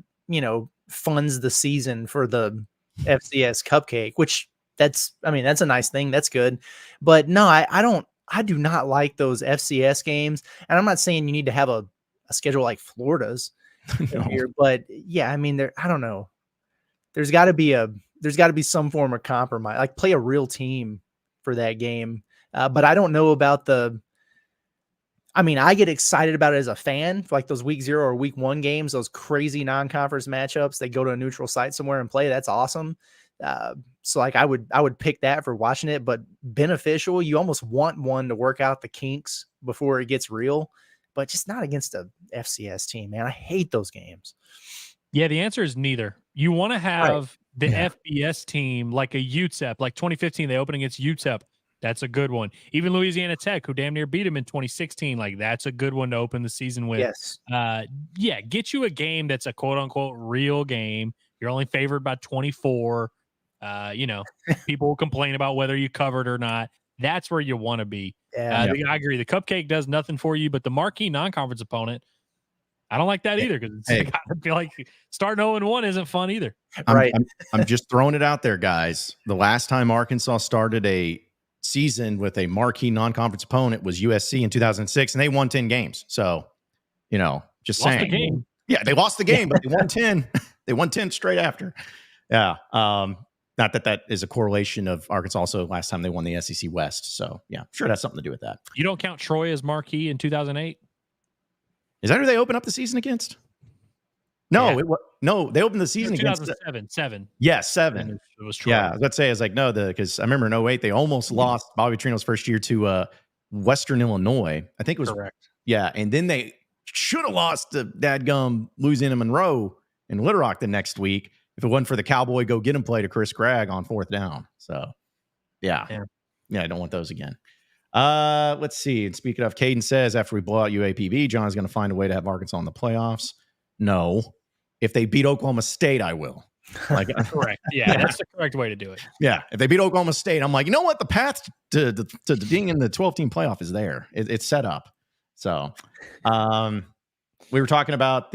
funds the season for the FCS Cupcake, which that's a nice thing. That's good. But no, I do not like those FCS games. And I'm not saying you need to have a schedule like Florida's here, but yeah, I don't know. There's got to be some form of compromise, like play a real team for that game. But I don't know about I get excited about it as a fan, for like those week 0 or week 1 games, those crazy non-conference matchups. They go to a neutral site somewhere and play. That's awesome. So like I would pick that for watching it, but beneficial. You almost want one to work out the kinks before it gets real, but just not against a FCS team, man. I hate those games. Yeah, the answer is neither. You want to have the FBS team like a UTEP, like 2015, they opened against UTEP. That's a good one. Even Louisiana Tech, who damn near beat them in 2016, like that's a good one to open the season with. Yes. Yeah, get you a game that's a quote unquote real game. You're only favored by 24. People will complain about whether you covered or not. That's where you want to be. Yeah. I agree. The Cupcake does nothing for you, but the marquee non-conference opponent, I don't like that either because I feel like starting 0-1 isn't fun either. Right. I'm just throwing it out there, guys. The last time Arkansas started a season with a marquee non-conference opponent was USC in 2006, and they won 10 games. So, just Lost saying. the game. Yeah, they lost the game, but they won 10. They won 10 straight after. Yeah. Not that is a correlation of Arkansas also last time they won the SEC West. So, yeah, sure it has something to do with that. You don't count Troy as marquee in 2008? Is that who they opened up the season against? No, yeah. They opened the season against 7. Yeah, 7. It was Troy. Yeah, I was about to say, I was like, no, because I remember in 08, they almost lost Bobby Petrino's first year to Western Illinois. I think it was correct. Yeah, and then they should have lost to dadgum Louisiana Monroe in Little Rock the next week if it wasn't for the Cowboy go get him play to Chris Gregg on 4th down. So, yeah, I don't want those again. Let's see. And speaking of, Caden says after we blow out UAPB, John's going to find a way to have Arkansas in the playoffs. No, if they beat Oklahoma State, I will. Like, correct. Yeah, that's the correct way to do it. Yeah, if they beat Oklahoma State, I'm like, you know what? The path to being in the 12-team playoff is there. It's set up. So, we were talking about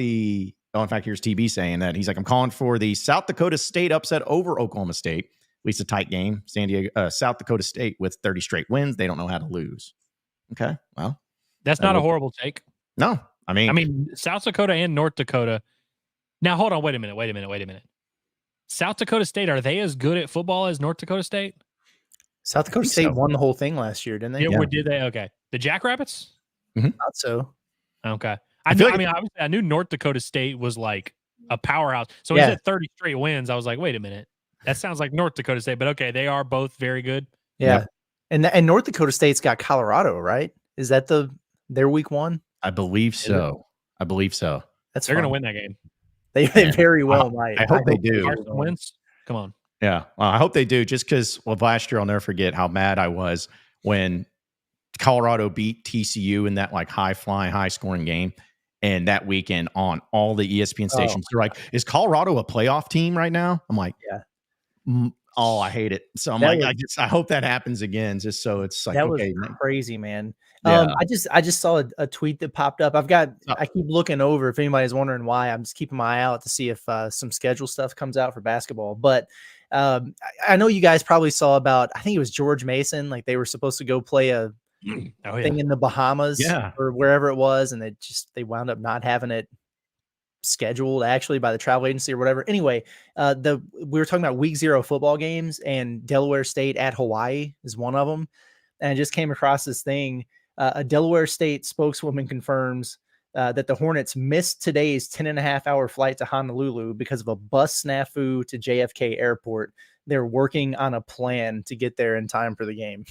in fact, here's TB saying that he's like, I'm calling for the South Dakota State upset over Oklahoma State. At least a tight game. South Dakota State with 30 straight wins. They don't know how to lose. Okay, well, that's not a horrible take. No, I mean, South Dakota and North Dakota. Now, hold on. Wait a minute. South Dakota State, are they as good at football as North Dakota State? South Dakota State won the whole thing last year, didn't they? Yeah. Did they? Okay. The Jackrabbits? Mm-hmm. Not so. Okay. I knew North Dakota State was like a powerhouse. So he said 30 straight wins. I was like, wait a minute. That sounds like North Dakota State, but okay, they are both very good. Yeah. Yep. And North Dakota State's got Colorado, right? Is that their week 1? I believe so. They're going to win that game. They very well might. I hope they do. Carson wins. Come on. Yeah. Well, I hope they do, just because last year I'll never forget how mad I was when Colorado beat TCU in that like high-flying, high-scoring game. And that weekend on all the ESPN stations, they're like, is Colorado a playoff team right now? I'm like, yeah. I hate it. So I'm like, I hope that happens again, just so it's like, that okay, was crazy, man. Yeah. I just saw a tweet that popped up. I keep looking over if anybody's wondering why. I'm just keeping my eye out to see if some schedule stuff comes out for basketball. But I know you guys probably saw about, I think it was George Mason, like they were supposed to go play a thing in the Bahamas or wherever it was, and they wound up not having it scheduled actually by the travel agency or whatever. Anyway, we were talking about week 0 football games, and Delaware State at Hawaii is one of them. And I just came across this thing. A Delaware State spokeswoman confirms that the Hornets missed today's 10.5-hour flight to Honolulu because of a bus snafu to JFK Airport. They're working on a plan to get there in time for the game.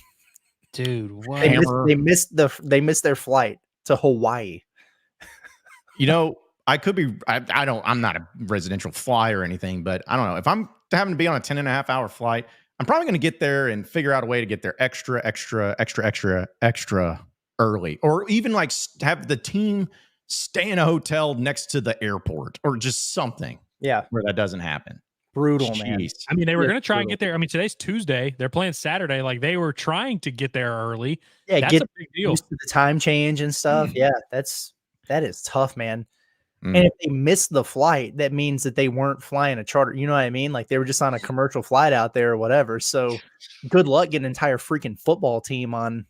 Dude, what? They missed their flight to Hawaii. I could be, I'm not a residential fly or anything, but I don't know if I'm having to be on a 10.5-hour flight, I'm probably going to get there and figure out a way to get there extra early, or even like have the team stay in a hotel next to the airport or just something. Yeah. Where that doesn't happen. Brutal, man. I mean, they were going to try and get there. I mean, today's Tuesday. They're playing Saturday. Like they were trying to get there early. Yeah. That's a big deal. Used to the time change and stuff. Yeah. That is tough, man. And if they missed the flight, that means that they weren't flying a charter. You know what I mean? Like they were just on a commercial flight out there or whatever. So good luck getting an entire freaking football team on.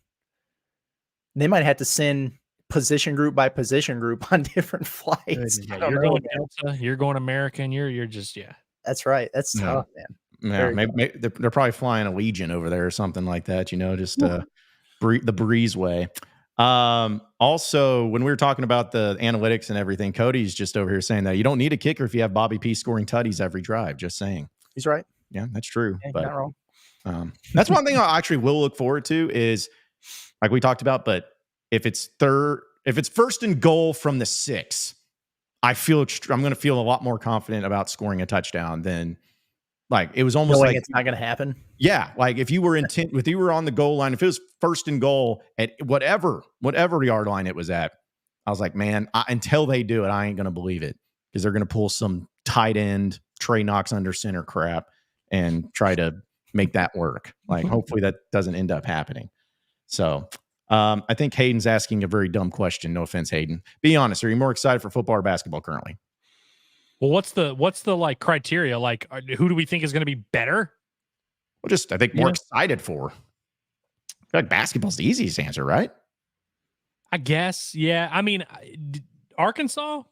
They might have to send position group by position group on different flights. Yeah, you're going Delta, you're going American. You're just, That's right. That's tough, man. Yeah, maybe they're probably flying a Legion over there or something like that. Just the breezeway. Also, when we were talking about the analytics and everything, Cody's just over here saying that you don't need a kicker if you have Bobby P scoring tutties every drive. Just saying. He's right. Yeah, that's true. Yeah, but not wrong. That's one thing I actually will look forward to is like we talked about. But if it's first and goal from the 6, I'm going to feel a lot more confident about scoring a touchdown than Like it was almost Knowing like it's not going to happen. yeah, like if you were if you were on the goal line, if it was first and goal at whatever yard line it was at, I was like, man, until they do it, I ain't gonna believe it because they're gonna pull some tight end Trey Knox under center crap and try to make that work. Like hopefully that doesn't end up happening. So I think Hayden's asking a very dumb question. No offense, Hayden. Be honest. Are you more excited for football or basketball currently? Well, what's the like criteria? Like, who do we think is going to be better? Well, just I think more excited for. I feel like basketball's the easiest answer, right? I guess. Yeah. I mean, Arkansas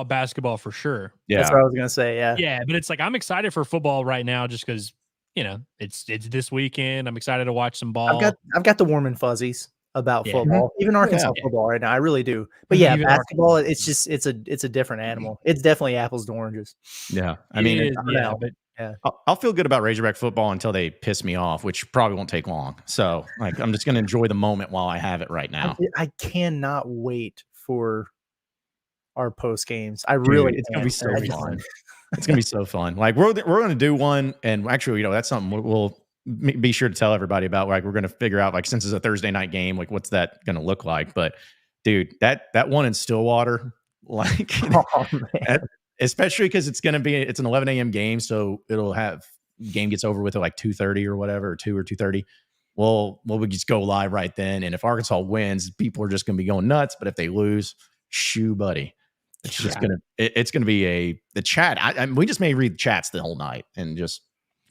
basketball for sure. Yeah, that's what I was going to say. Yeah. Yeah, but it's like I'm excited for football right now just because it's this weekend. I'm excited to watch some ball. I've got the warm and fuzzies about football, even Arkansas football right now. I really do. But yeah, even basketball, it's a different animal. It's definitely apples to oranges. Yeah, I mean, I'll feel good about Razorback football until they piss me off, which probably won't take long. So like, I'm just going to enjoy the moment while I have it right now. I cannot wait for our post games. It's going to be so fun. It's going to be so fun. Like we're going to do one. And actually, that's something we'll be sure to tell everybody about. Like we're going to figure out, like, since it's a Thursday night game, like what's that going to look like? But dude, that one in Stillwater, like, especially because it's an 11 a.m. game. So game gets over with at like 2:30 or whatever, or 2 or 2:30. Well, we just go live right then. And if Arkansas wins, people are just going to be going nuts. But if they lose, shoo, buddy. It's just it's gonna be the chat. We just may read chats the whole night and just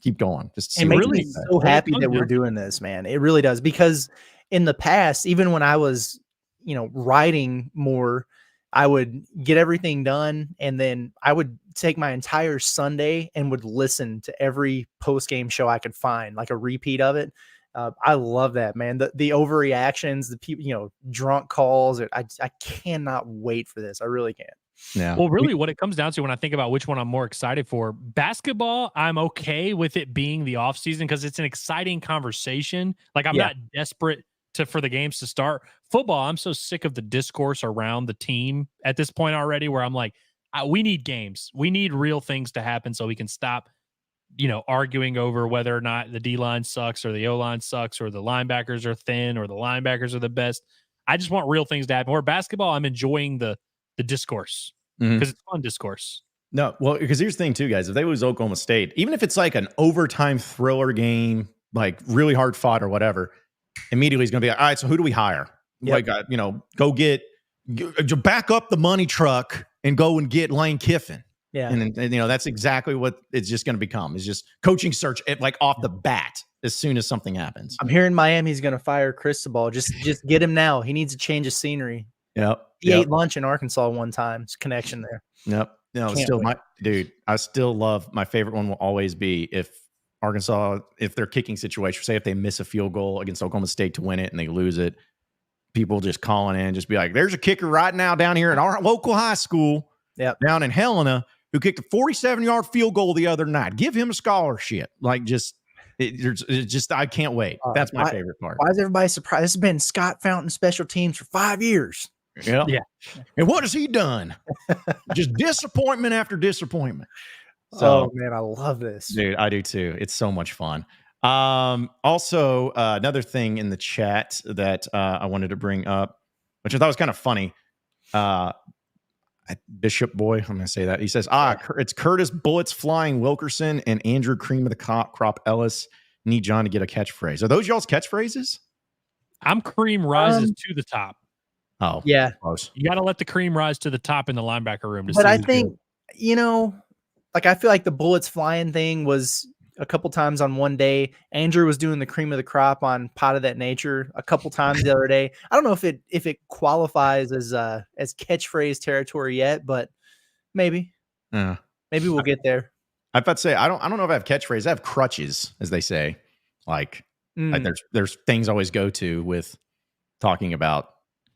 keep going. Just it makes me so happy that we're doing this, man. It really does, because in the past, even when I was, writing more, I would get everything done, and then I would take my entire Sunday and would listen to every post game show I could find, like a repeat of it. I love that, man. The overreactions, the people, drunk calls. I cannot wait for this. I really can't. Yeah. Well, really what it comes down to when I think about which one I'm more excited for, basketball, I'm okay with it being the off season because it's an exciting conversation. Like I'm not desperate for the games to start. Football, I'm so sick of the discourse around the team at this point already, where I'm like, we need games. We need real things to happen so we can stop, arguing over whether or not the D-line sucks or the O-line sucks or the linebackers are thin or the linebackers are the best. I just want real things to happen. Where basketball, I'm enjoying the discourse because it's fun discourse. No, well, because here's the thing too, guys. If they lose Oklahoma State, even if it's like an overtime thriller game, like really hard fought or whatever, immediately he's going to be like, all right, so who do we hire? Yep. Like, go back up the money truck and go and get Lane Kiffin. Yeah. And that's exactly what it's just going to become. It's just coaching search off the bat as soon as something happens. I'm hearing Miami's going to fire Cristobal. Just get him now. He needs a change of scenery. Yep. He ate lunch in Arkansas one time. It's a connection there. Yep. No, I still love, my favorite one will always be if Arkansas, if their kicking situation, say if they miss a field goal against Oklahoma State to win it and they lose it, people just calling in, just be like, there's a kicker right now down here at our local high school down in Helena who kicked a 47-yard field goal the other night. Give him a scholarship. Like, I can't wait. That's my favorite part. Why is everybody surprised? This has been Scott Fountain special teams for 5 years. Yeah. And what has he done? Just disappointment after disappointment. So, man, I love this. Dude, I do too. It's so much fun. Also, another thing in the chat that I wanted to bring up, which I thought was kind of funny. Bishop Boy, I'm going to say that. He says, it's Curtis Bullets Flying Wilkerson and Andrew Cream of the Crop Ellis need John to get a catchphrase. Are those y'all's catchphrases? I'm Cream rises to the top. Oh, yeah. Close. You got to let the cream rise to the top in the linebacker room. But I think, I feel like the bullets flying thing was a couple times on one day. Andrew was doing the cream of the crop on Pot of That Nature a couple times the other day. I don't know if it qualifies as catchphrase territory yet, but maybe. Yeah. Maybe we'll get there. I was about to say, I don't know if I have catchphrases. I have crutches, as they say. Like there's things I always go to with talking about,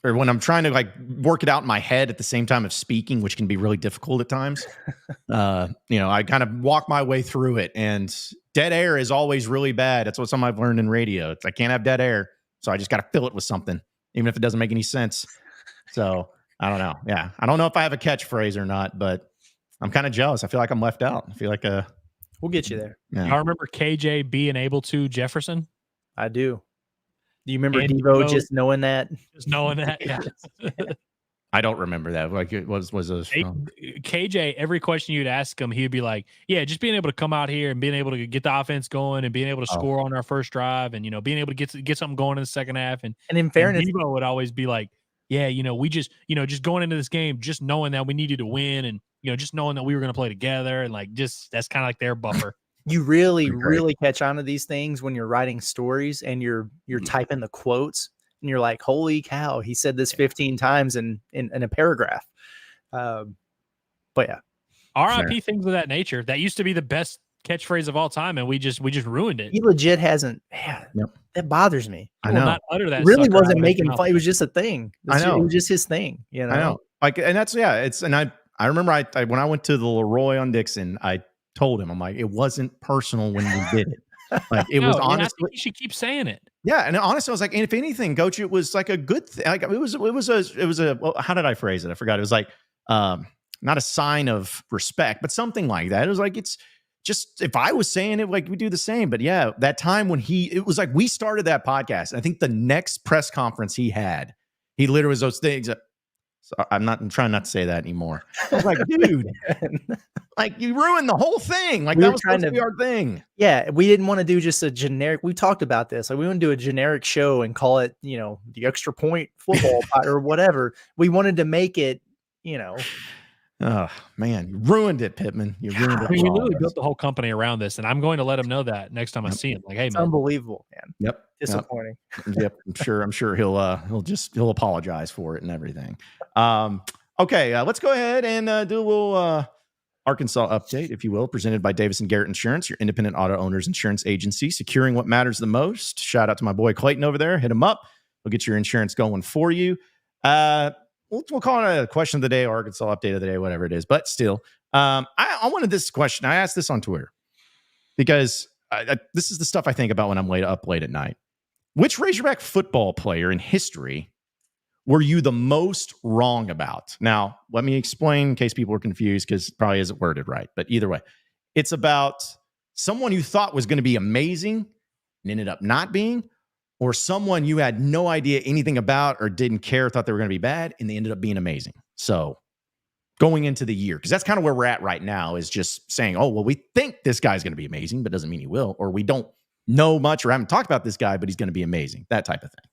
or when I'm trying to work it out in my head at the same time of speaking, which can be really difficult at times. I kind of walk my way through it, and dead air is always really bad. That's what something I've learned in radio. I can't have dead air, so I just got to fill it with something, even if it doesn't make any sense. So I don't know. Yeah, I don't know if I have a catchphrase or not, but I'm kind of jealous. I feel like I'm left out. I feel like We'll get you there. Yeah. Y'all remember KJ being able to Jefferson? I do. Do you remember And Devo just knowing that? Just knowing that, yeah. I don't remember that. Like it was a KJ, every question you'd ask him, he'd be like, yeah, just being able to come out here and being able to get the offense going and being able to score on our first drive and, being able to get something going in the second half. And in fairness, Devo would always be like, yeah, we just, just going into this game, just knowing that we needed to win and, just knowing that we were going to play together and like, just, that's kind of like their buffer. You really catch on to these things when you're writing stories and you're typing the quotes and you're like, holy cow, he said this 15 times in a paragraph. But yeah. RIP things of that nature. That used to be the best catchphrase of all time, and we just ruined it. He legit hasn't. Man, that bothers me. I know. Not utter that. It really wasn't making fun. It was just a thing. I know. It was just his thing. I know. Like, and that's I remember I when I went to the Leroy on Dixon, I told him, I'm like, it wasn't personal when we did it. Like it was honestly. I think you should keep saying it. Yeah, and honestly, I was like, and if anything, Coach, it was like a good thing. Like it was a. Well, how did I phrase it? I forgot. It was like not a sign of respect, but something like that. It was like it's just if I was saying it, like we do the same. But yeah, that time when it was like we started that podcast. And I think the next press conference he had, he literally was those things. So I'm trying not to say that anymore. I was like, dude, like you ruined the whole thing. Like that was supposed to be our thing. Yeah, we didn't want to do just a generic. We talked about this. Like we want to do a generic show and call it, the extra point football or whatever. We wanted to make it, Oh man, you ruined it, Pittman. You ruined it. We literally built the whole company around this, and I'm going to let him know that next time I see him. Like, hey, man, unbelievable, man. Yep, disappointing. Yep, I'm sure he'll apologize for it and everything. Okay, let's go ahead and do a little Arkansas update, if you will, presented by Davis and Garrett Insurance, your independent auto owners insurance agency, securing what matters the most. Shout out to my boy Clayton over there. Hit him up. We'll get your insurance going for you. We'll call it a question of the day, or Arkansas update of the day, whatever it is. But still, I wanted this question. I asked this on Twitter because this is the stuff I think about when I'm up late at night. Which Razorback football player in history were you the most wrong about? Now, let me explain in case people are confused because it probably isn't worded right. But either way, it's about someone you thought was going to be amazing and ended up not being, or someone you had no idea anything about or didn't care, thought they were going to be bad, and they ended up being amazing. So going into the year, because that's kind of where we're at right now, is just saying, oh, well, we think this guy's going to be amazing, but doesn't mean he will, or we don't know much or haven't talked about this guy, but he's going to be amazing, that type of thing.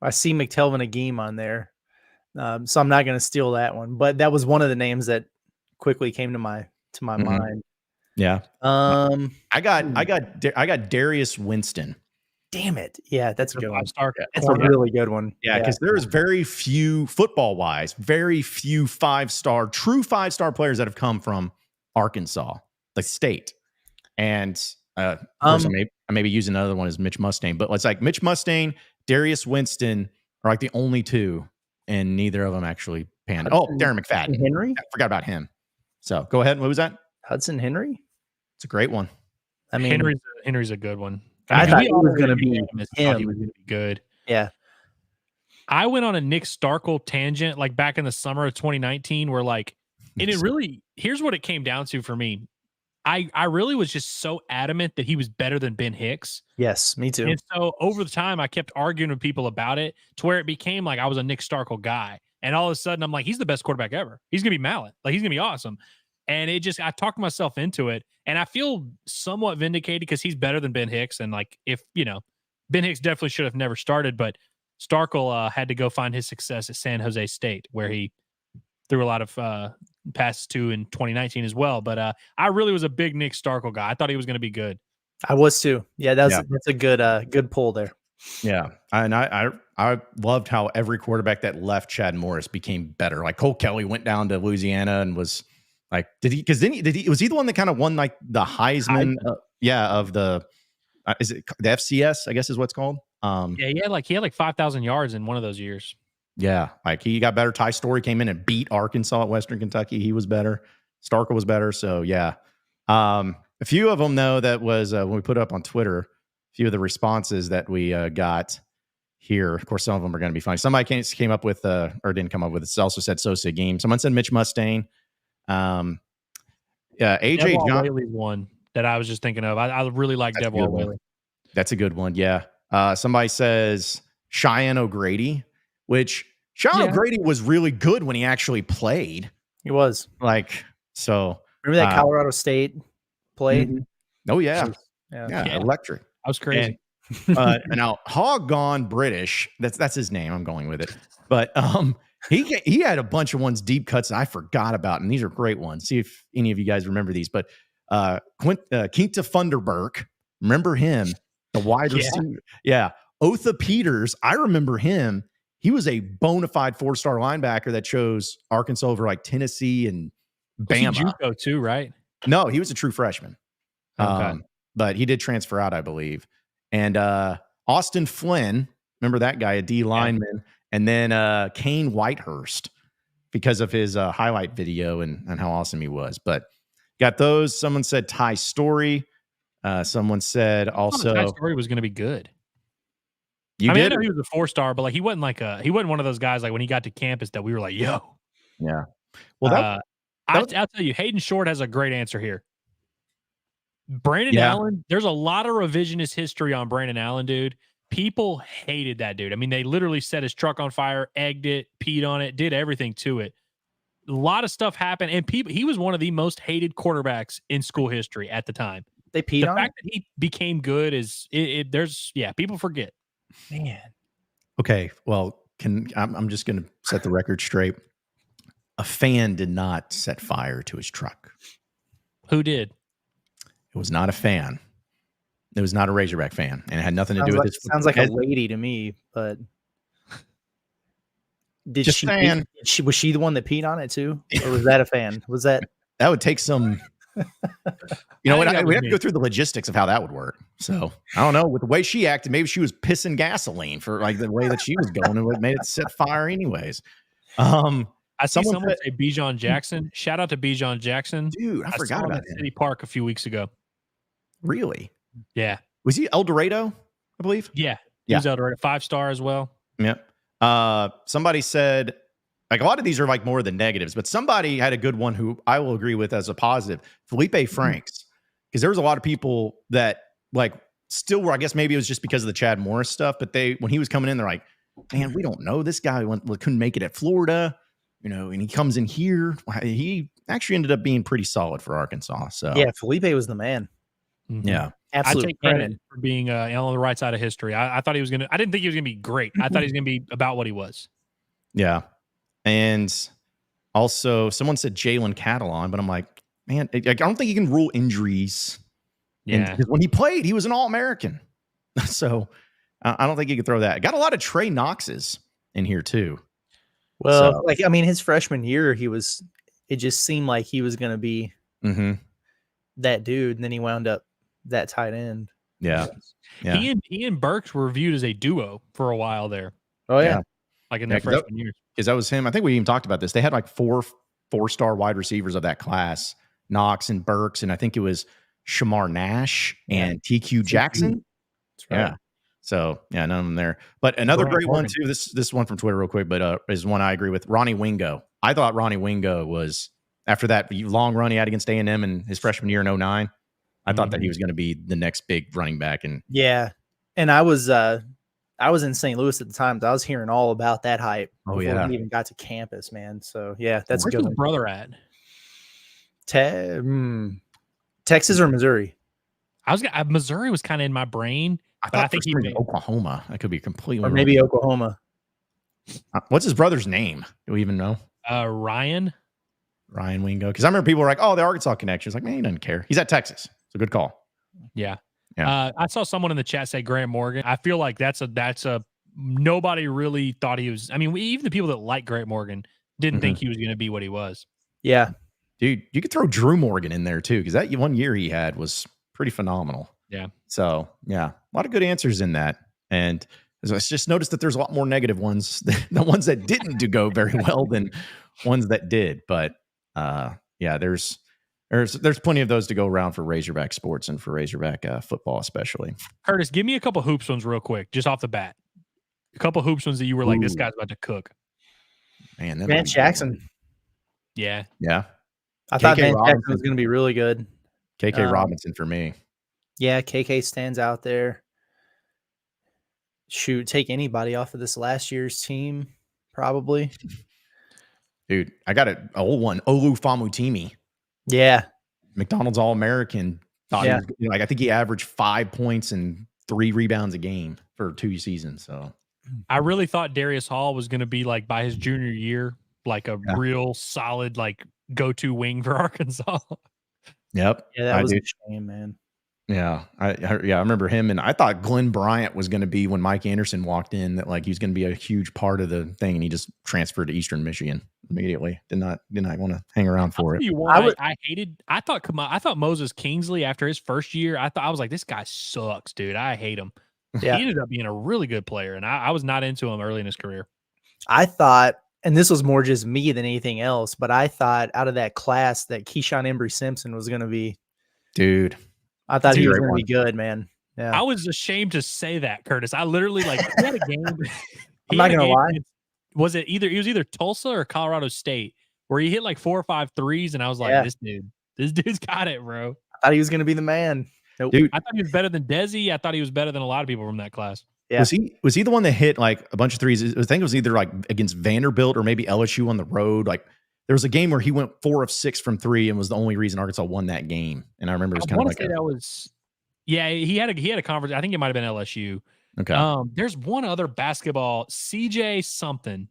I see McTelvin Agim on there, so I'm not going to steal that one, but that was one of the names that quickly came to my mind. Yeah. I got Darius Winston. Damn it. Yeah, that's a good one. That's a really good one. Yeah, because there's very few football-wise, very few true five-star players that have come from Arkansas, the state. And of course, I may be using another one as Mitch Mustain, but it's like Mitch Mustain, Darius Winston are like the only two, and neither of them actually panned. Oh, Darren McFadden. Henry? I forgot about him. So go ahead. What was that? Hudson Henry? It's a great one. I mean, Henry's a good one. I thought he was going to be him. He was going to be good. Yeah. I went on a Nick Starkel tangent like back in the summer of 2019 where like, and it really, here's what it came down to for me. I really was just so adamant that he was better than Ben Hicks. Yes, me too. And so over the time, I kept arguing with people about it to where it became like I was a Nick Starkel guy. And all of a sudden, I'm like, he's the best quarterback ever. He's going to be Mallet. Like, he's going to be awesome. And I talked myself into it. And I feel somewhat vindicated because he's better than Ben Hicks. And like, Ben Hicks definitely should have never started, but Starkel had to go find his success at San Jose State, where he threw a lot of passes to in 2019 as well. But I really was a big Nick Starkel guy. I thought he was going to be good. I was too. Yeah, that's a good pull there. Yeah, and I loved how every quarterback that left Chad Morris became better. Like Cole Kelly went down to Louisiana and was like, was he the one that kind of won like the Heisman? Of the is it the FCS? I guess is what's called. He had like 5,000 yards in one of those years. Yeah, like he got better. Ty Story came in and beat Arkansas at Western Kentucky. He was better. Starkel was better. So yeah, a few of them though that was when we put up on Twitter. A few of the responses that we got here. Of course, some of them are going to be funny. Somebody came up with or didn't come up with it. It also said Sosa game. Someone said Mitch Mustain. AJ John. Whaley's one that I was just thinking of. I really like That's a Devwall good one. Whaley. That's a good one. Yeah. Somebody says Cheyenne O'Grady, which Cheyenne O'Grady was really good when he actually played. He was. Like, so. Remember that Colorado State play? Mm-hmm. Oh, yeah. Yeah. Electric. I was crazy. And now Hog Gone British, that's his name. I'm going with it. But he had a bunch of ones, deep cuts that I forgot about, and these are great ones. See if any of you guys remember these. But Quinta Funderburk, remember him? The wide receiver. Yeah. Otha Peters, I remember him. He was a bona fide 4-star linebacker that chose Arkansas over like Tennessee and Bama. JUCO too, right? No, he was a true freshman. Okay. But he did transfer out, I believe. And Austin Flynn, remember that guy, a D lineman. And then Kane Whitehurst because of his highlight video and how awesome he was. But got those. Someone said Ty Story. Someone said also Ty Story was going to be good. I know he was a 4-star, but like he wasn't one of those guys like when he got to campus that we were like, yo. Yeah. Well, I'll tell you, Hayden Short has a great answer here. Brandon Allen, there's a lot of revisionist history on Brandon Allen, dude. People hated that dude. I mean, they literally set his truck on fire, egged it, peed on it, did everything to it. A lot of stuff happened, and he was one of the most hated quarterbacks in school history at the time. They peed on it? The fact that he became good is people forget. Man. Okay, well, I'm just going to set the record straight. A fan did not set fire to his truck. Who did? It was not a fan. It was not a Razorback fan, and it had nothing to do with it. Sounds like a lady to me, but was she the one that peed on it too, or was that a fan? Was that would take some? You know what? We have to go through the logistics of how that would work. So I don't know. With the way she acted, maybe she was pissing gasoline for like the way that she was going, and what made it set fire, anyways. I saw someone say Bijan Jackson. Shout out to Bijan Jackson, dude. I forgot about him. City Park a few weeks ago. Really? Yeah. Was he El Dorado? I believe. Yeah. He was El Dorado, 5-star as well. Yeah. Somebody said, like, a lot of these are like more than negatives, but somebody had a good one who I will agree with as a positive. Felipe Franks, because there was a lot of people that like still were. I guess maybe it was just because of the Chad Morris stuff, but when he was coming in, they're like, man, we don't know this guy couldn't make it at Florida. You know, and he comes in here. He actually ended up being pretty solid for Arkansas. So yeah, Felipe was the man. Mm-hmm. Yeah, absolutely. I take credit for being on the right side of history. I thought he was gonna. I didn't think he was gonna be great. I thought he was gonna be about what he was. Yeah, and also someone said Jalen Catalon, but I'm like, man, I don't think you can rule injuries. Yeah, because when he played, he was an All-American. So I don't think you could throw that. Got a lot of Trey Knoxes in here too. Well, his freshman year, it just seemed like he was going to be that dude. And then he wound up that tight end. Yeah. He and Burks were viewed as a duo for a while there. Oh, yeah. Like in their freshman years. Because that was him. I think we even talked about this. They had like 4-star wide receivers of that class, Knox and Burks. And I think it was Shamar Nash and TQ Jackson. That's right. Yeah. So none of them there. But another great one too. This one from Twitter, real quick, but is one I agree with. Ronnie Wingo. I thought Ronnie Wingo was, after that long run he had against A&M in his freshman year in 2009. I thought that he was going to be the next big running back. And yeah, and I was in St. Louis at the time. So I was hearing all about that hype. Before he even got to campus, man. So yeah, that's Where's a good. His brother at? Texas or Missouri? Missouri was kind of in my brain. I think he was in Oklahoma. That could be completely wrong. Maybe Oklahoma. What's his brother's name? Do we even know? Ryan Wingo. Because I remember people were like, "Oh, the Arkansas connection." It's like, man, he doesn't care. He's at Texas. It's a good call. Yeah. I saw someone in the chat say Grant Morgan. I feel like that's a nobody really thought he was. I mean, even the people that like Grant Morgan didn't think he was going to be what he was. Yeah, dude, you could throw Drew Morgan in there too, because that one year he had was pretty phenomenal. Yeah. So yeah, a lot of good answers in that. And I just noticed that there's a lot more negative ones, the ones that didn't go very well than ones that did. But yeah, there's plenty of those to go around for Razorback sports and for Razorback football, especially. Curtis, give me a couple hoops ones real quick, just off the bat. A couple hoops ones that you were like, this guy's about to cook. Man, Grant Jackson. Yeah. Yeah. I thought KK Van Jackson Robinson. was going to be really good. KK Robinson for me. Yeah, KK stands out there. Shoot, take anybody off of this last year's team, probably. Dude, I got an old one, Olu Famutimi. Yeah. McDonald's All-American. Thought Yeah. he was, I think he averaged 5 points and 3 rebounds a game for 2 seasons. So I really thought Darius Hall was going to be like by his junior year, like a real solid, like go-to wing for Arkansas. Yep. Yeah, that was a shame, man. Yeah. I remember him, and I thought Glenn Bryant was going to be, when Mike Anderson walked in, that like he was going to be a huge part of the thing, and he just transferred to Eastern Michigan immediately. Did not want to hang around for it. I thought Moses Kingsley, after his first year, I was like, this guy sucks, dude. I hate him. Yeah. He ended up being a really good player, and I was not into him early in his career. I thought, and this was more just me than anything else, but I thought out of that class that Keyshawn Embry-Simpson was going to be. Dude. I thought he was going to be good, man. Yeah. I was ashamed to say that, Curtis. I literally, like, he had a game. I'm not going to lie. It was either Tulsa or Colorado State, where he hit like 4 or 5 threes, and I was like, this dude's got it, bro. I thought he was going to be the man. Nope. Dude, I thought he was better than Desi. I thought he was better than a lot of people from that class. Yeah. Was he the one that hit like a bunch of threes? I think it was either like against Vanderbilt or maybe LSU on the road. Like there was a game where he went 4 of 6 from 3 and was the only reason Arkansas won that game. And I remember it was kind of like he had a conference. I think it might have been LSU. Okay. There's one other basketball, CJ something.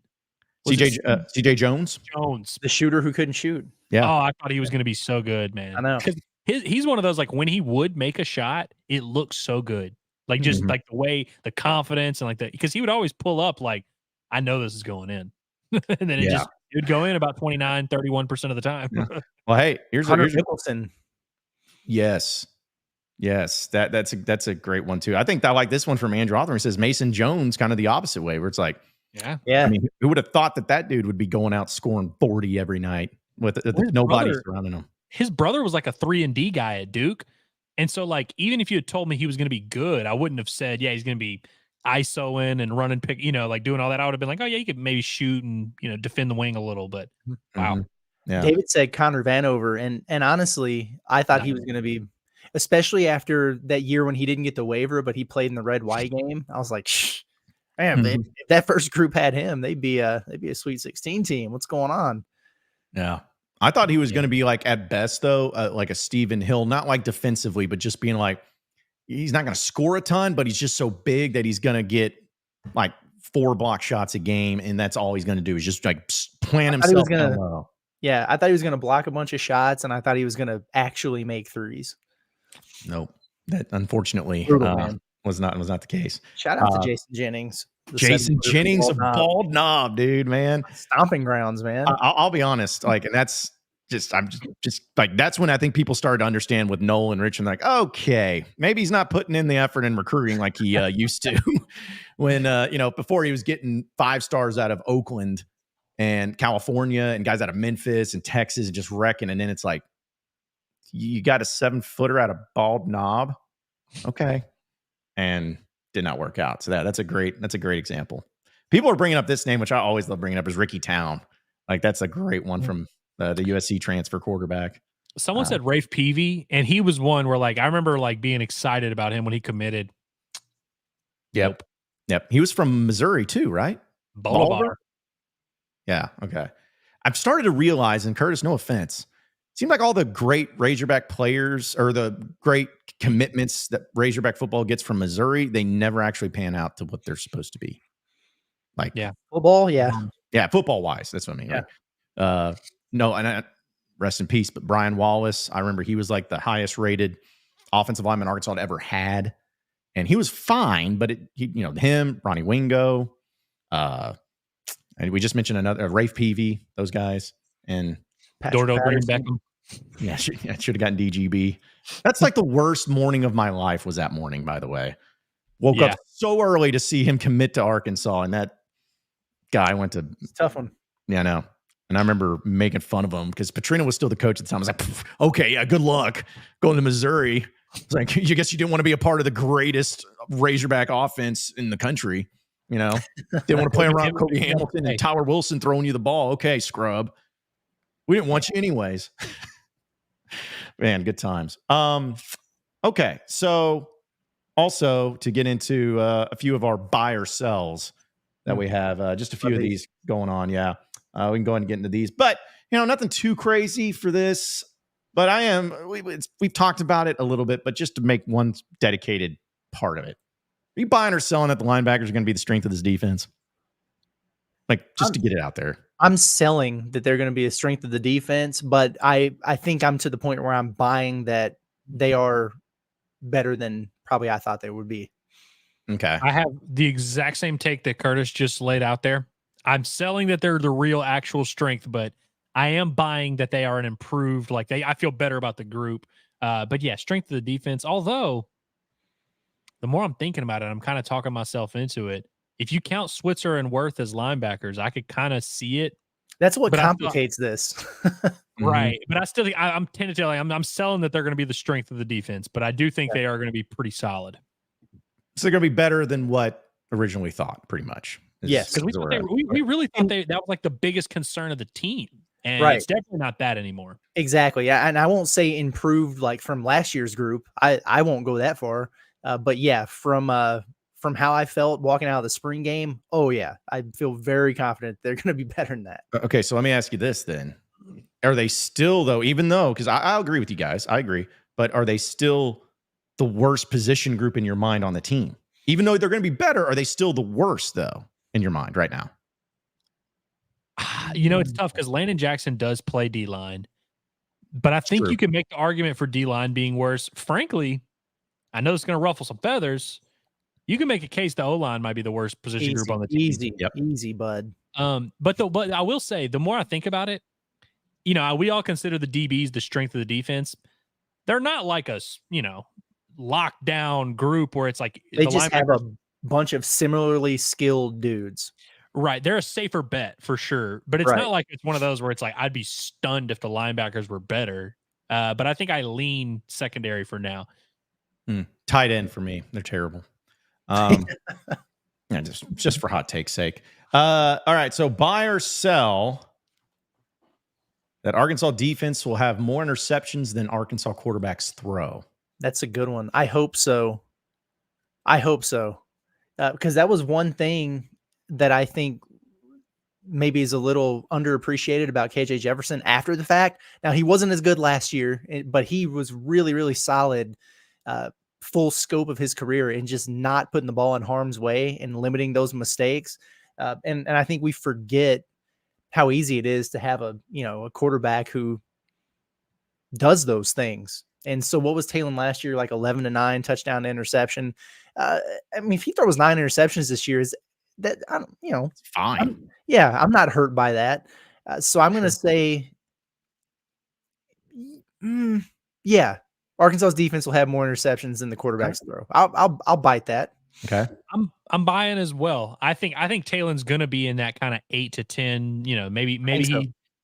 CJ Jones, the shooter who couldn't shoot. Yeah. Oh, I thought he was going to be so good, man. I know. He's one of those, like, when he would make a shot, it looks so good. Like, just like the way, the confidence, and like because he would always pull up like, I know this is going in. And then it would go in about 31% of the time. Well, hey, here's Nicholson. Yes. That's a great one too. I think I like this one from Andrew Hawthorne. He says Mason Jones, kind of the opposite way, where it's like, yeah. I mean, who would have thought that dude would be going out scoring 40 every night with nobody surrounding him? His brother was like a 3-and-D guy at Duke. And so, like, even if you had told me he was going to be good, I wouldn't have said, yeah, he's going to be ISOing and running pick, like doing all that. I would have been like, oh, yeah, you could maybe shoot and, defend the wing a little, but wow. Yeah. David said Connor Vanover. And honestly, I thought he was going to be, especially after that year when he didn't get the waiver, but he played in the red-white game. I was like, man, if that first group had him, they'd be a Sweet 16 team. What's going on? Yeah. I thought he was going to be like, at best though, like a Stephen Hill, not like defensively, but just being like, he's not going to score a ton, but he's just so big that he's going to get like 4 block shots a game. And that's all he's going to do is just like plan himself down low. Yeah. I thought he was going to block a bunch of shots, and I thought he was going to actually make threes. Nope. That unfortunately was not the case. Shout out to Jason Jennings. Jason Jennings, a bald knob, dude, man. Stomping grounds, man. I'll be honest, like, and that's I'm just like, that's when I think people started to understand with Nolan Rich, and like, okay, maybe he's not putting in the effort in recruiting like he used to when before he was getting 5 stars out of Oakland and California and guys out of Memphis and Texas and just wrecking, and then it's like, you got a 7-footer out of bald knob, okay, and did not work out. So that's a great example. People are bringing up this name, which I always love bringing up, is Ricky Town. Like, that's a great one from the USC transfer quarterback. Someone said Rafe Peavy, and he was one where, like, I remember like being excited about him when he committed. Yep. He was from Missouri too, right? Bolivar. Yeah. Okay. I've started to realize, and Curtis, no offense, it seemed like all the great Razorback players or the great commitments that Razorback football gets from Missouri, they never actually pan out to what they're supposed to be. Like, football, football wise, that's what I mean. Yeah. Like, no, and rest in peace, but Brian Wallace, I remember he was like the highest rated offensive lineman Arkansas had ever had, and he was fine, but him, Ronnie Wingo, and we just mentioned another Rafe Peavy, those guys, and Dordo Green Beckham. Yeah, I should have gotten DGB. That's like the worst morning of my life was that morning, by the way. Woke up so early to see him commit to Arkansas, and that guy went to... It's a tough one. Yeah, I know. And I remember making fun of him because Petrino was still the coach at the time. I was like, okay, yeah, good luck going to Missouri. It's like, you guess you didn't want to be a part of the greatest Razorback offense in the country. Didn't want to play around Cody Hamilton and Tyler Wilson throwing you the ball. Okay, scrub. We didn't want you anyways. Man, good times. Okay, so also to get into a few of our buy or sells that we have, just a few of these going on. Yeah, we can go ahead and get into these, but nothing too crazy for this. But we've talked about it a little bit, but just to make one dedicated part of it, are you buying or selling that the linebackers are going to be the strength of this defense? Like, just to get it out there. I'm selling that they're going to be a strength of the defense, but I think I'm to the point where I'm buying that they are better than probably I thought they would be. Okay. I have the exact same take that Curtis just laid out there. I'm selling that they're the real actual strength, but I am buying that they are an improved, I feel better about the group. But yeah, strength of the defense. Although the more I'm thinking about it, I'm kind of talking myself into it. If you count Switzer and Worth as linebackers, I could kind of see it. That's what complicates this. Right. But I still think I'm tentatively, I'm selling that they're going to be the strength of the defense, but I do think they are going to be pretty solid. So they're going to be better than what originally thought, pretty much. Yes. Because we really thought that was like the biggest concern of the team. And it's definitely not that anymore. Exactly. Yeah. And I won't say improved like from last year's group. I won't go that far. But yeah, from how I felt walking out of the spring game, oh yeah, I feel very confident they're going to be better than that. Okay, so let me ask you this then. Are they still, though, even though, because I agree with you guys, I agree, but are they still the worst position group in your mind on the team? Even though they're going to be better, are they still the worst, though, in your mind right now? It's tough because Landon Jackson does play D-line, but I think you can make the argument for D-line being worse. Frankly, I know it's going to ruffle some feathers. You can make a case the O-line might be the worst position group on the team. Easy, bud. But I will say, the more I think about it, we all consider the DBs the strength of the defense. They're not like a, lockdown group where it's like they just have a bunch of similarly skilled dudes. Right. They're a safer bet for sure. But it's not like it's one of those where it's like, I'd be stunned if the linebackers were better. But I think I lean secondary for now. Tight end for me. They're terrible. Yeah, just for hot take's sake. All right. So buy or sell that Arkansas defense will have more interceptions than Arkansas quarterbacks throw. That's a good one. I hope so. Because that was one thing that I think maybe is a little underappreciated about KJ Jefferson after the fact. Now, he wasn't as good last year, but he was really, really solid, full scope of his career, and just not putting the ball in harm's way and limiting those mistakes. And I think we forget how easy it is to have a quarterback who does those things. And so what was Talon last year? Like 11-9 touchdown to interception. If he throws 9 interceptions this year, is that, it's fine. I'm not hurt by that. So I'm going to say, Arkansas's defense will have more interceptions than the quarterbacks throw. I'll bite that. Okay. I'm buying as well. I think Talon's going to be in that kind of 8 to 10,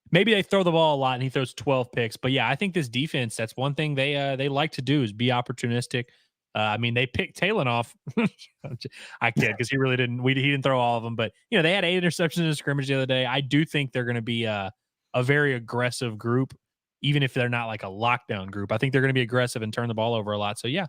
maybe they throw the ball a lot and he throws 12 picks. But yeah, I think this defense, that's one thing they like to do is be opportunistic. They picked Talon off. I kid, because he really didn't. He didn't throw all of them, but they had 8 interceptions in a scrimmage the other day. I do think they're going to be a very aggressive group, even if they're not like a lockdown group. I think they're going to be aggressive and turn the ball over a lot. So yeah,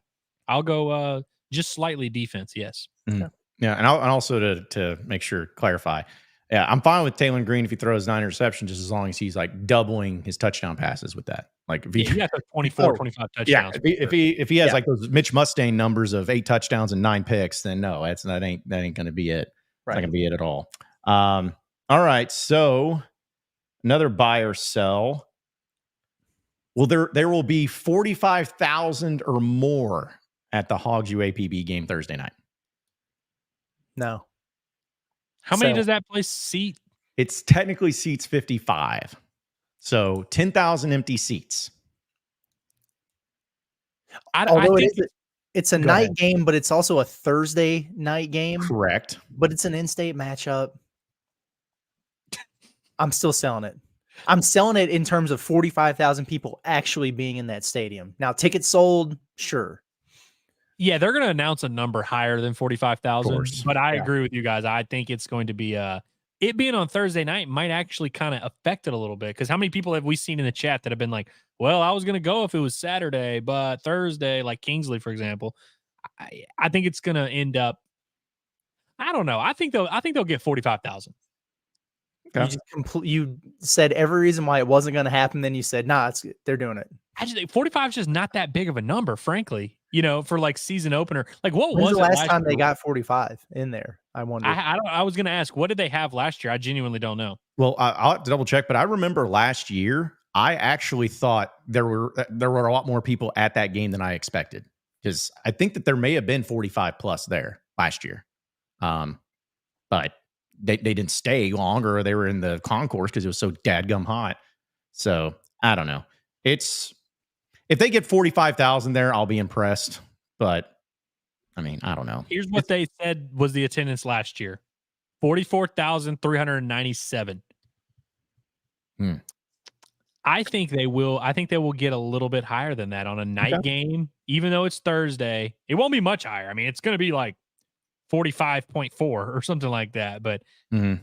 I'll go just slightly defense. Yes. Mm-hmm. Yeah, and also to make sure clarify. Yeah, I'm fine with Talon Green if he throws 9 interceptions, just as long as he's like doubling his touchdown passes with that. Like if he has 24, 25 touchdowns. Yeah, if he has like those Mitch Mustaine numbers of 8 touchdowns and 9 picks, then no, that ain't going to be it. Right. It's not going to be it at all. All right, so another buy or sell. Well, there will be 45,000 or more at the Hogs UAPB game Thursday night. No. How many does that place seat? It's technically seats 55. So 10,000 empty seats. Although it's a night game, but it's also a Thursday night game. Correct. But it's an in-state matchup. I'm still selling it. I'm selling it in terms of 45,000 people actually being in that stadium. Now, tickets sold, sure. Yeah, they're going to announce a number higher than 45,000, but I agree with you guys. I think it's going to be it being on Thursday night might actually kind of affect it a little bit. Because how many people have we seen in the chat that have been like, well, I was going to go if it was Saturday, but Thursday, like Kingsley, for example, I think it's going to end up, I don't know. I think they'll get 45,000. You just you said every reason why it wasn't going to happen. Then you said, nah, they're doing it. I just think 45 is just not that big of a number, frankly, for like season opener. Like what When's was the it last time year? they got 45 in there? I wonder. I was going to ask, what did they have last year? I genuinely don't know. Well, I'll have to double check, but I remember last year, I actually thought there were a lot more people at that game than I expected, because I think that there may have been 45 plus there last year. But they didn't stay longer, or they were in the concourse because it was so dadgum hot. So I don't know. If they get 45,000 there, I'll be impressed. But I mean, I don't know. Here's what they said was the attendance last year: 44,397. I think they will. I think they will get a little bit higher than that on a night game, even though it's Thursday. It won't be much higher. I mean, it's going to be like 45.4 or something like that. But I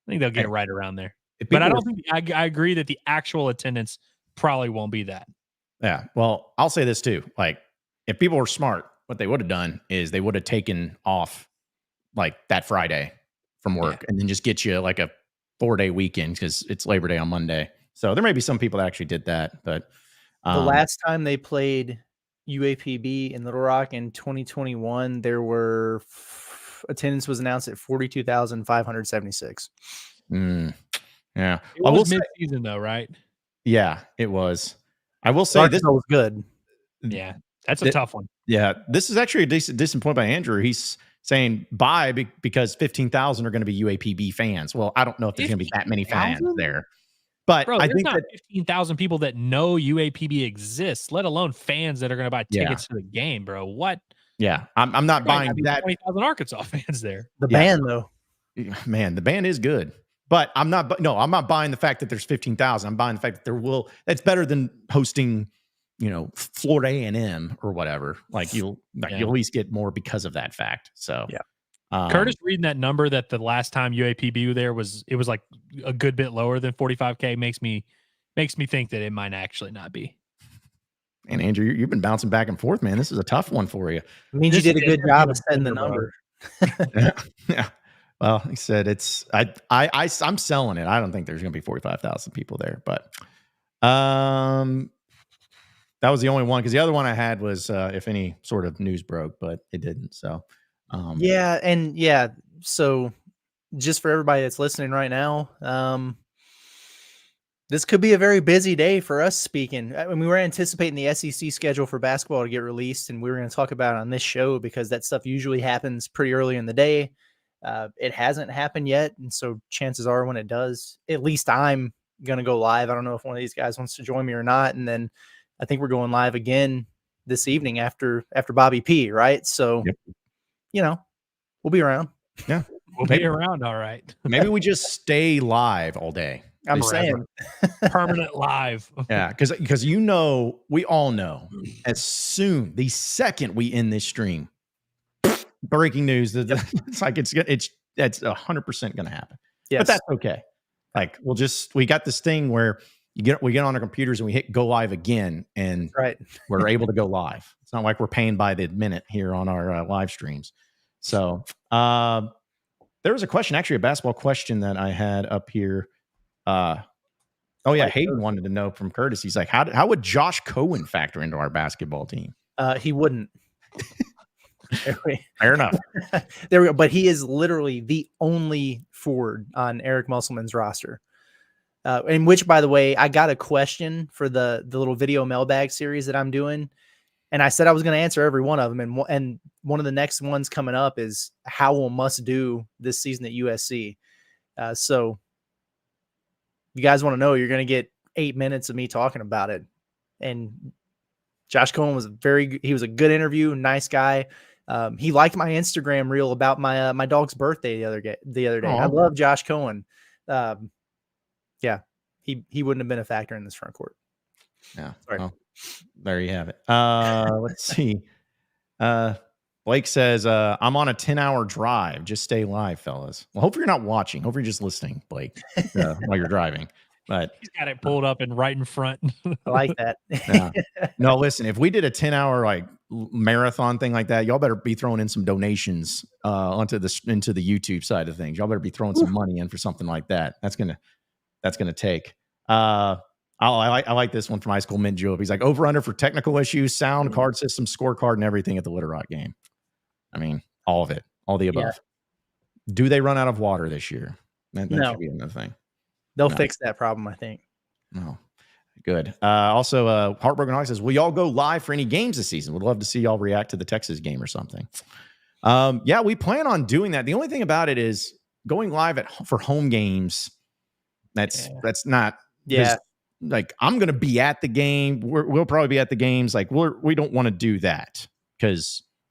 think they'll get it right around there. But I don't think I agree that the actual attendance probably won't be that. Yeah. Well, I'll say this too. Like, if people were smart, what they would have done is they would have taken off like that Friday from work and then just get you like a 4-day weekend, because it's Labor Day on Monday. So there may be some people that actually did that. But the last time they played UAPB in Little Rock in 2021, there were attendance was announced at 42,576. Yeah. It was mid-season though, right? Yeah, it was. I will say this was good. Yeah, that's a tough one. Yeah, this is actually a decent point by Andrew. He's saying buy because 15,000 are going to be UAPB fans. Well, I don't know if there's going to be that many fans there, but Bro, I think not 15,000 people that know UAPB exists, let alone fans that are going to buy tickets to the game, bro. What? Yeah, I'm not buying that. 20,000 Arkansas fans there. The band though, man, the band is good. But I'm not buying the fact that there's 15,000. I'm buying the fact that that's better than hosting, Florida A&M or whatever. Like you'll at least get more because of that fact. So Curtis reading that number that the last time UAPB there was like a good bit lower than 45K makes me think that it might actually not be. And Andrew, you've been bouncing back and forth, man. This is a tough one for you. It means you did a good job of setting the number. Yeah. Well, like I said, I'm selling it. I don't think there's going to be 45,000 people there, but that was the only one, because the other one I had was if any sort of news broke, but it didn't. So so just for everybody that's listening right now, this could be a very busy day for us speaking. I mean, we were anticipating the SEC schedule for basketball to get released, and we were going to talk about it on this show because that stuff usually happens pretty early in the day. It hasn't happened yet, and so chances are when it does, at least I'm going to go live. I don't know if one of these guys wants to join me or not, and then I think we're going live again this evening after Bobby P, right? So, we'll be around. Yeah, we'll be around, all right. Maybe we just stay live all day. I'm saying permanent live. Yeah, because we all know, the second we end this stream, breaking news. It's like that's 100% going to happen. Yes. But that's okay. Like we got this thing where we get on our computers and we hit go live again, and we're able to go live. It's not like we're paying by the minute here on our live streams. So there was a question, actually a basketball question that I had up here. Hayden wanted to know from Curtis. He's like, how would Josh Cohen factor into our basketball team? He wouldn't. Fair enough. There we go. But he is literally the only forward on Eric Musselman's roster. In which, by the way, I got a question for the little video mailbag series that I'm doing, and I said I was going to answer every one of them. And one of the next ones coming up is how will Muss do this season at USC. So you guys want to know, you're going to get 8 minutes of me talking about it. And Josh Cohen was he was a good interview, nice guy. He liked my Instagram reel about my dog's birthday the other day. Aww. I love Josh Cohen. He wouldn't have been a factor in this front court. Yeah. Sorry. Well, there you have it. Let's see. Blake says, I'm on a 10-hour drive. Just stay live, fellas. Well, hopefully you're not watching. Hopefully you're just listening, Blake, while you're driving. But He's got it pulled up and right in front. I like that. yeah. No, listen, if we did a 10-hour like marathon thing like that, y'all better be throwing in some donations into the YouTube side of things. Y'all better be throwing some money in for something like that. That's gonna take. I like this one from High School Mint Julep. He's like, over under for technical issues, sound, card system, scorecard, and everything at the Little Rock game. I mean, all of it, all the above. Yeah. Do they run out of water this year? That No. should be another thing. They'll fix that problem, I think. No. Good. Also, Heartbroken Hog says, will y'all go live for any games this season? Would love to see y'all react to the Texas game or something. Yeah, we plan on doing that. The only thing about it is going live for home games. That's not. Yeah. Like, I'm going to be at the game. We'll probably be at the games. Like, we don't want to do that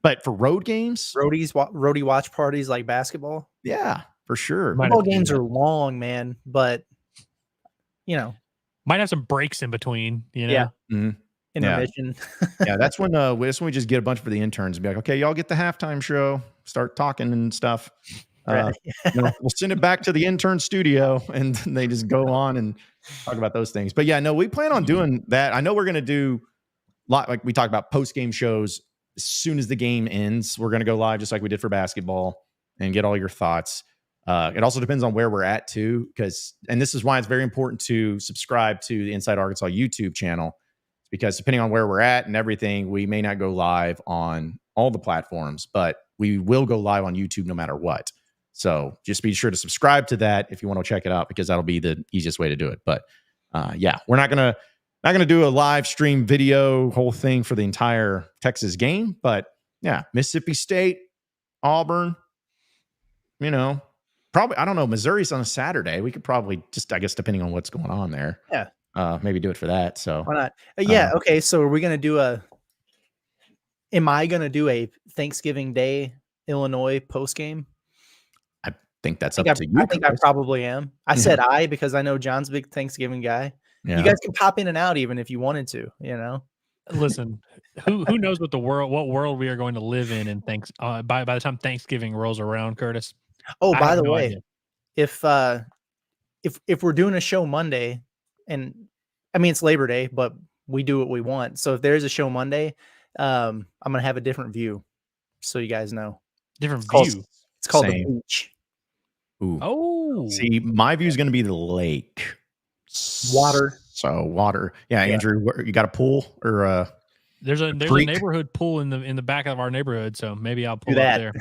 but for road games, roadie watch parties like basketball. Yeah, for sure. Football games are long, man, but might have some breaks in between. Yeah. Mm-hmm. Intermission. Yeah, that's when we just get a bunch for the interns and be like, okay, y'all get the halftime show, start talking and stuff. We'll send it back to the intern studio and they just go on and talk about those things. But yeah, no, we plan on doing that. I know we're going to do like we talked about post-game shows. As soon as the game ends, we're going to go live just like we did for basketball and get all your thoughts. It also depends on where we're at too, and this is why it's very important to subscribe to the Inside Arkansas YouTube channel, because depending on where we're at and everything, we may not go live on all the platforms, but we will go live on YouTube no matter what. So just be sure to subscribe to that if you want to check it out, because that'll be the easiest way to do it. But yeah, we're not gonna do a live stream video whole thing for the entire Texas game. But yeah, Mississippi State, Auburn, probably, I don't know, Missouri's on a Saturday. We could probably just, I guess, depending on what's going on there. Yeah. Maybe do it for that. So why not? Yeah. Okay. So are we going to do am I going to do a Thanksgiving Day Illinois post game? I think that's up to you. I think I probably am. I said because I know John's a big Thanksgiving guy. Yeah. You guys can pop in and out even if you wanted to, Listen, who knows what world we are going to live in by the time Thanksgiving rolls around, Curtis. Oh, by the way, if we're doing a show Monday, and I mean it's Labor Day, but we do what we want. So if there's a show Monday, I'm gonna have a different view, so you guys know. Different view. It's called the beach. Ooh. Oh, see, my view is going to be the lake. Water. So water. Yeah, Andrew, you got a pool or there's a neighborhood pool in the back of our neighborhood, so maybe I'll pull up there.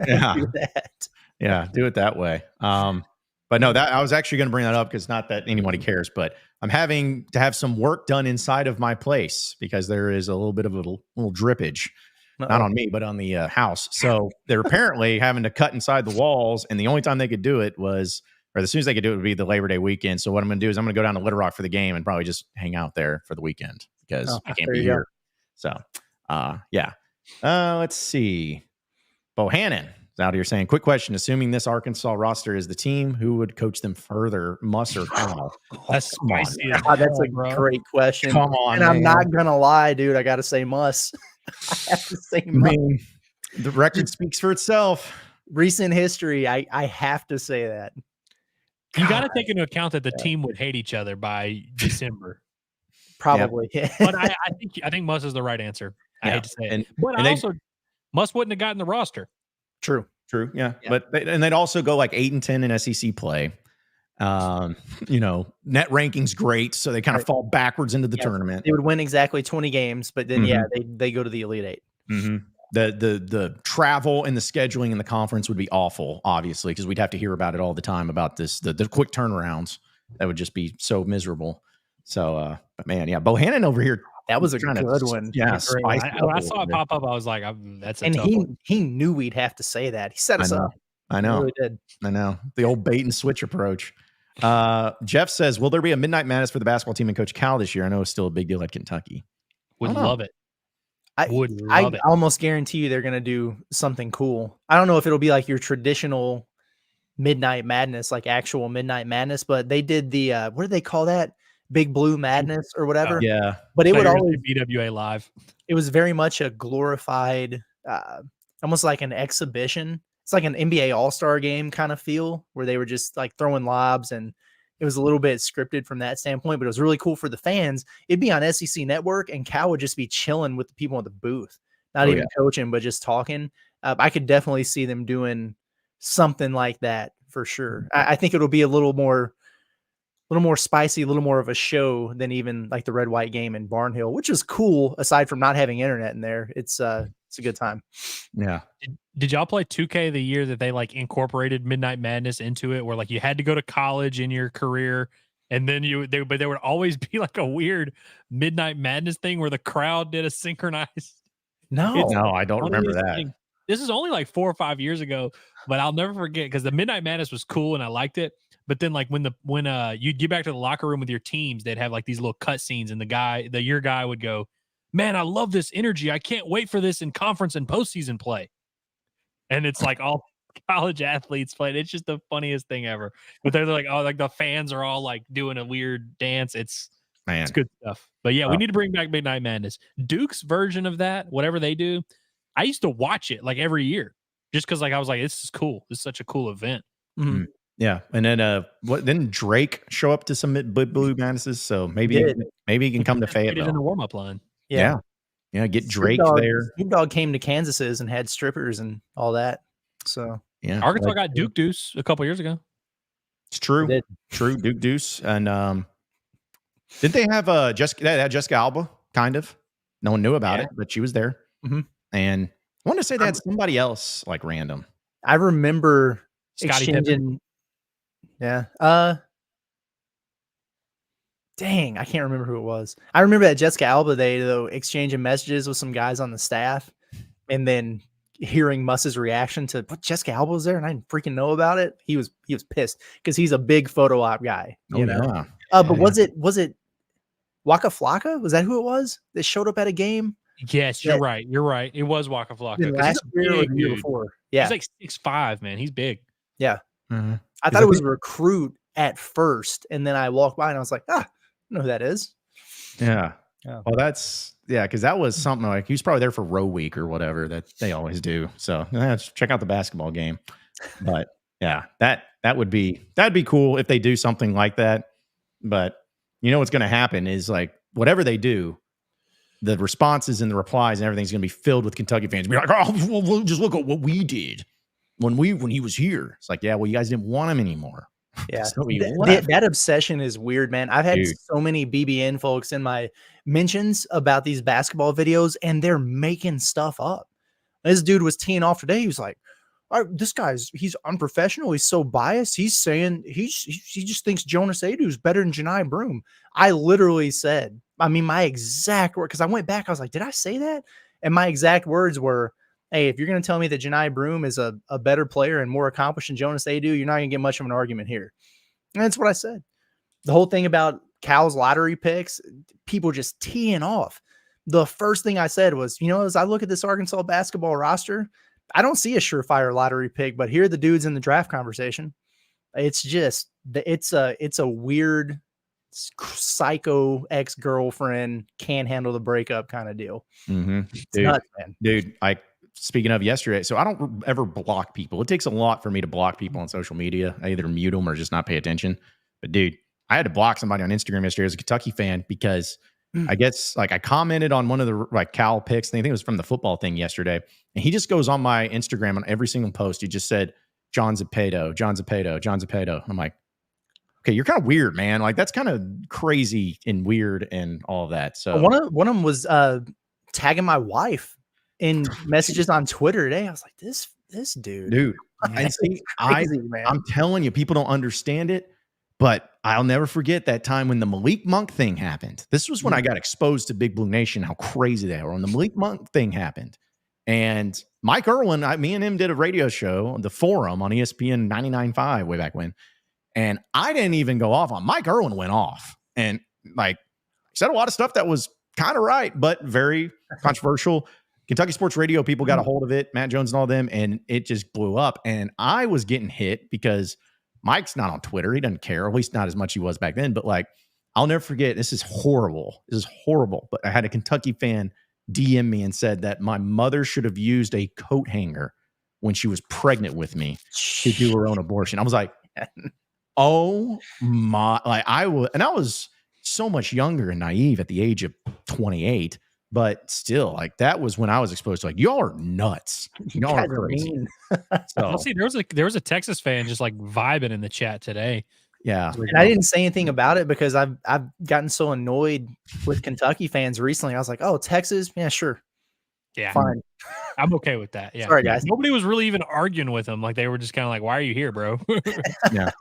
Yeah. Do that. Yeah, do it that way. But no, that I was actually going to bring that up because not that anybody cares, but I'm having to have some work done inside of my place because there is a little bit of a little drippage. Not on me, but on the house. So they're apparently having to cut inside the walls, and the only time they could do it was, or as soon as they could do it would be the Labor Day weekend. So what I'm going to do is I'm going to go down to Little Rock for the game and probably just hang out there for the weekend because I can't be here. So, yeah. Let's see. Bohannon is out here saying, quick question. Assuming this Arkansas roster is the team, who would coach them further, Muss or Kyle? That's spicy. That's a great question. Come on, and I'm not going to lie, dude. I got to say Muss. I have to say Muss. The record speaks for itself. Recent history, I have to say that. You got to take into account that the team would hate each other by December. Probably. Yeah. But I think Muss is the right answer. I hate to say it. But Muss wouldn't have gotten the roster. True. Yeah. But they'd also go like 8-10 in SEC play. Net ranking's great, so they kind of fall backwards into the tournament. They would win exactly 20 games, but then they go to the Elite Eight. Mm-hmm. The travel and the scheduling in the conference would be awful, obviously, because we'd have to hear about it all the time about this the quick turnarounds. That would just be so miserable. So, but man, yeah, Bohannon over here. That was a good one. Yeah, when I saw it pop up, I was like, "That's." And he knew we'd have to say that. He set us up. I know. He really did. I know the old bait and switch approach. Jeff says, "Will there be a Midnight Madness for the basketball team and Coach Cal this year?" I know it's still a big deal at Kentucky. Would love it. I almost guarantee you they're going to do something cool. I don't know if it'll be like your traditional Midnight Madness, like actual Midnight Madness, but they did the what do they call that? Big Blue Madness or whatever. Yeah. But it would always BWA Live. It was very much a glorified almost like an exhibition. It's like an NBA All-Star game kind of feel where they were just like throwing lobs, and it was a little bit scripted from that standpoint, but it was really cool for the fans. It'd be on SEC Network, and Cal would just be chilling with the people in the booth, not even coaching, but just talking. I could definitely see them doing something like that for sure. I think it'll be a little more spicy, a little more of a show than even like the Red White game in Barnhill, which is cool. Aside from not having internet in there, it's a good time. Yeah. Did y'all play 2K the year that they like incorporated Midnight Madness into it, where like you had to go to college in your career, and then but there would always be like a weird Midnight Madness thing where the crowd did a synchronized. No, I don't remember that. Thing. This is only like 4 or 5 years ago, but I'll never forget because the Midnight Madness was cool and I liked it. But then like when you'd get back to the locker room with your teams, they'd have like these little cut scenes, and your guy would go, "Man, I love this energy. I can't wait for this in conference and postseason play." And it's like all college athletes playing. It's just the funniest thing ever. But they're like, oh, like the fans are all like doing a weird dance. It's good stuff. But yeah, we need to bring back Midnight Madness. Duke's version of that, whatever they do, I used to watch it like every year just because like I was like, this is cool. This is such a cool event. Mm-hmm. Yeah. And then didn't Drake show up to some Blue Madnesses? So maybe he can come to Fayetteville in the warm-up line. Yeah. Get Drake there. Snoop Dogg came to Kansas's and had strippers and all that. So yeah, Arkansas got Duke Deuce a couple years ago. It's true. True. Duke Deuce. And did they have Jessica Alba? Kind of. No one knew about it, but she was there. Mm-hmm. And I want to say they had somebody else like random. I remember Scottie exchanging. Yeah. Dang, I can't remember who it was. I remember that Jessica Alba day, though, exchanging messages with some guys on the staff, and then hearing Muss's reaction to what Jessica Alba was there, and I didn't freaking know about it. He was pissed because he's a big photo op guy. You know? Yeah. But was it Waka Flocka? Was that who it was that showed up at a game? Yes, you're right. You're right. It was Waka Flocka. Last year or the year before. Yeah, he's like 6'5", man. He's big. Yeah. Mm-hmm. I thought it was a recruit at first, and then I walked by and I was like, I know who that is. Yeah. Well, because that was something like he was probably there for row week or whatever that they always do. So check out the basketball game. But yeah, that'd be cool if they do something like that. But you know what's going to happen is like whatever they do, the responses and the replies and everything's going to be filled with Kentucky fans. Be like, oh, well, just look at what we did when he was here. It's like, yeah, well, you guys didn't want him anymore. Yeah, that obsession is weird, man. I've had so many BBN folks in my mentions about these basketball videos, and they're making stuff up. This dude was teeing off today. He was like, this he's unprofessional. He's so biased. He's saying he just thinks Jonas Adu is better than Johni Broome. I literally said, my exact word, because I went back, I was like, did I say that? And my exact words were, hey, if you're going to tell me that Johni Broome is a better player and more accomplished than Jonas Adu, you're not going to get much of an argument here. And that's what I said. The whole thing about Cal's lottery picks, people just teeing off. The first thing I said was, as I look at this Arkansas basketball roster, I don't see a surefire lottery pick, but here are the dudes in the draft conversation. It's just, it's a weird psycho ex-girlfriend can't handle the breakup kind of deal. Mm-hmm. It's nuts, man. Dude, speaking of yesterday, so I don't ever block people. It takes a lot for me to block people on social media. I either mute them or just not pay attention. But dude, I had to block somebody on Instagram yesterday as a Kentucky fan because I guess I commented on one of the Cal picks. I think it was from the football thing yesterday. And he just goes on my Instagram on every single post. He just said, John Zappato. I'm like, okay, you're kind of weird, man. Like that's kind of crazy and weird and all of that. So one of them was tagging my wife in messages on Twitter today. I was like, this dude. And see, man. I'm telling you, people don't understand it, but I'll never forget that time when the Malik Monk thing happened. This was when I got exposed to Big Blue Nation, how crazy they were. When the Malik Monk thing happened, and Mike Irwin, me and him did a radio show on the Forum on ESPN 99.5 way back when, and I didn't even go off on Mike Irwin went off and said a lot of stuff that was kind of right, but very controversial. Kentucky Sports Radio people got a hold of it, Matt Jones and all them, and it just blew up. And I was getting hit because Mike's not on Twitter. He doesn't care, at least not as much he was back then. But I'll never forget, this is horrible. But I had a Kentucky fan DM me and said that my mother should have used a coat hanger when she was pregnant with me to do her own abortion. I was like, oh my, like I was so much younger and naive at the age of 28, but still, like that was when I was exposed to like, y'all are nuts. Y'all are crazy. So see, there was a Texas fan just like vibing in the chat today. Yeah. And I didn't say anything about it because I've gotten so annoyed with Kentucky fans recently. I was like, oh, Texas? Yeah, sure. Yeah. Fine. I'm okay with that. Yeah. Sorry, guys. Nobody was really even arguing with him. Like they were just kind of like, why are you here, bro? Yeah.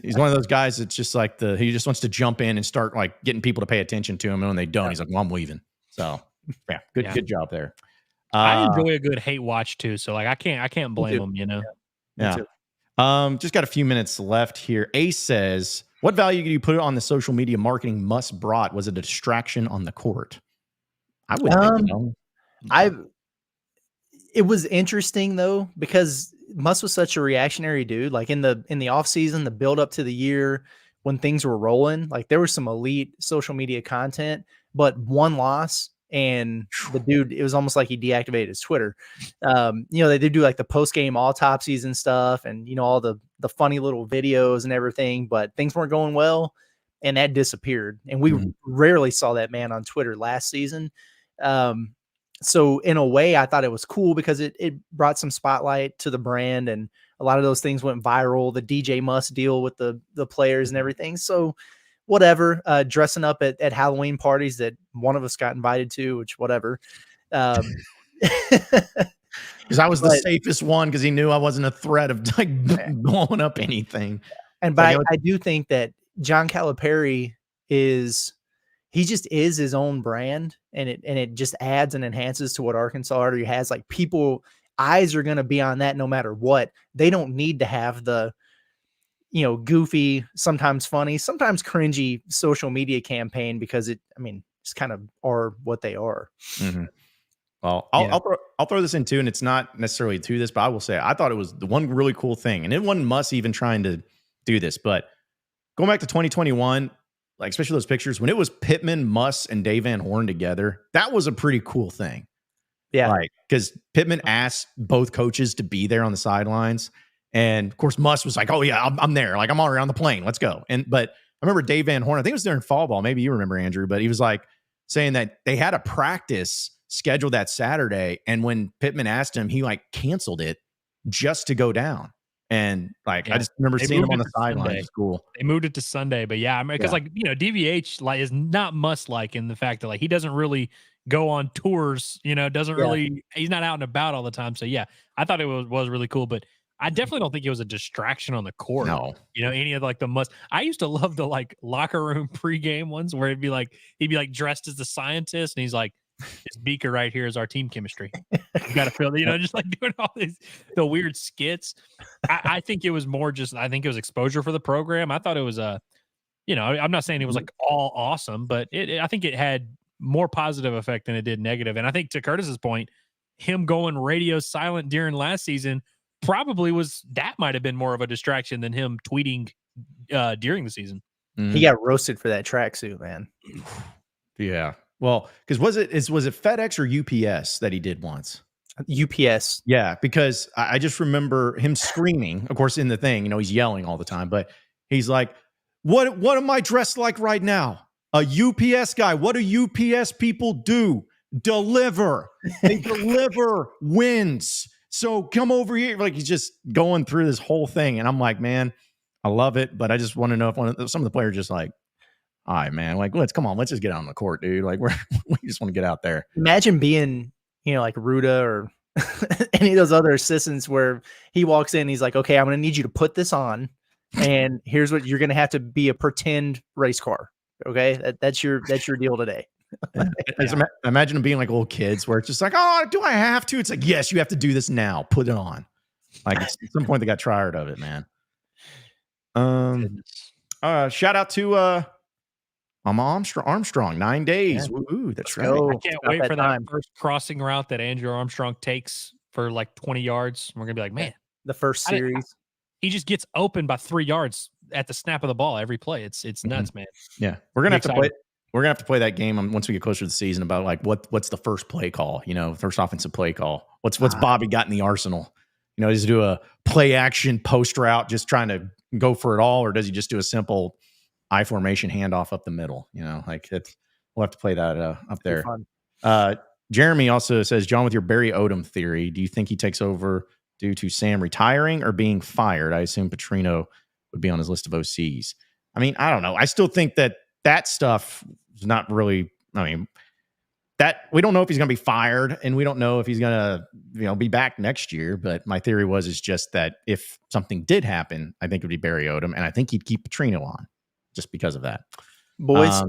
He's one of those guys that's just like he just wants to jump in and start like getting people to pay attention to him. And when they don't, he's like, well, I'm leaving. So yeah, good job there. I enjoy a good hate watch too. So like I can't blame him, you know? Yeah. Just got a few minutes left here. Ace says, what value do you put on the social media marketing Muss brought? Was it a distraction on the court? I would think so. It was interesting though, because Muss was such a reactionary dude. Like in the off season, the build up to the year when things were rolling, like there was some elite social media content, but one loss and the dude, it was almost like he deactivated his Twitter. They did do like the post game autopsies and stuff, and all the funny little videos and everything, but things weren't going well, and that disappeared. And we rarely saw that man on Twitter last season. So in a way, I thought it was cool because it brought some spotlight to the brand, and a lot of those things went viral. The DJ Muss deal with the players and everything. So whatever, dressing up at Halloween parties that one of us got invited to, which whatever. Because I was the safest one because he knew I wasn't a threat of like blowing up anything. But I do think that John Calipari he just is his own brand, and it just adds and enhances to what Arkansas already has. Like eyes are going to be on that no matter what. They don't need to have the, goofy, sometimes funny, sometimes cringy social media campaign because it's kind of are what they are. Mm-hmm. Well, I'll throw this in too, and it's not necessarily to this, but I will say I thought it was the one really cool thing, and it wasn't Muss even trying to do this, but going back to 2021. Like, especially those pictures, when it was Pittman, Muss, and Dave Van Horn together, that was a pretty cool thing. Yeah. Like, because Pittman asked both coaches to be there on the sidelines. And, of course, Muss was like, oh, yeah, I'm there. Like, I'm already on the plane. Let's go. But I remember Dave Van Horn, I think it was during fall ball. Maybe you remember, Andrew. But he was like saying that they had a practice scheduled that Saturday. And when Pittman asked him, he, like, canceled it just to go down. And I just remember seeing him on the sideline. It's cool. They moved it to Sunday, but because DVH is not Muss-like in the fact that he doesn't really go on tours. Doesn't really. He's not out and about all the time. So yeah, I thought it was really cool, but I definitely don't think it was a distraction on the court. No, any of the Muss. I used to love the locker room pregame ones where he'd be dressed as the scientist, and he's like, this beaker right here is our team chemistry. You got to feel, just doing all the weird skits. I think it was more I think it was exposure for the program. I thought it was I'm not saying it was all awesome, but I think it had more positive effect than it did negative. And I think to Curtis's point, him going radio silent during last season probably might have been more of a distraction than him tweeting during the season. He got roasted for that tracksuit, man. Yeah. Well, because was it FedEx or UPS that he did once? UPS. Yeah, because I just remember him screaming, of course, in the thing, he's yelling all the time, but he's like, what am I dressed like right now? A UPS guy. What do UPS people do? Deliver. They deliver wins. So come over here. Like, he's just going through this whole thing. And I'm like, man, I love it. But I just want to know if some of the players just like, all right, man, let's just get out on the court, dude. Like, we just want to get out there. Imagine being, like Ruda or any of those other assistants where he walks in, he's like, okay, I'm going to need you to put this on. And here's what you're going to have to be a pretend race car. Okay. That's your deal today. Imagine them being like little kids where it's just like, oh, do I have to? It's like, yes, you have to do this now. Put it on. Like, at some point they got tired of it, man. Shout out to Armstrong, 9 days. Yeah. Woo, that's right. I can't wait for that first crossing route that Andrew Armstrong takes for 20 yards. We're gonna be like, man, the first series. He just gets open by 3 yards at the snap of the ball every play. It's nuts, man. Yeah, we're gonna have to play. We're gonna have to play that game once we get closer to the season about like what's the first play call, first offensive play call. What's Bobby got in the arsenal? Does he do a play action post route, just trying to go for it all, or does he just do a simple I formation handoff up the middle? We'll have to play that up there. Jeremy also says, John, with your Barry Odom theory, do you think he takes over due to Sam retiring or being fired? I assume Petrino would be on his list of OCs. I mean, I don't know. I still think that stuff is not really, that we don't know if he's going to be fired, and we don't know if he's going to, be back next year. But my theory is just that if something did happen, I think it would be Barry Odom, and I think he'd keep Petrino on just because of that. Boys,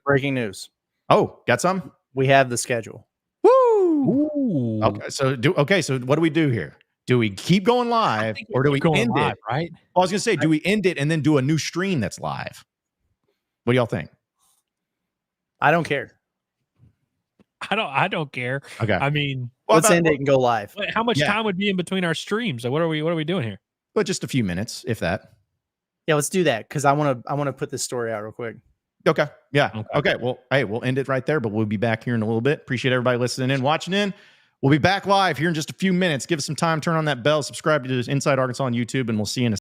breaking news. Oh, got some? We have the schedule. Woo! Ooh. Okay, so what do we do here? Do we keep going live or do we end it? Right? I was going to say, do we end it and then do a new stream that's live? What do y'all think? I don't care. I don't care. Okay. I mean, let's end it and go live. How much time would be in between our streams? Like, what are we doing here? But just a few minutes, if that. Yeah, let's do that because I want to put this story out real quick. Okay. Yeah. Okay. Well, hey, we'll end it right there, but we'll be back here in a little bit. Appreciate everybody listening in, watching in. We'll be back live here in just a few minutes. Give us some time, turn on that bell, subscribe to Inside Arkansas on YouTube, and we'll see you in a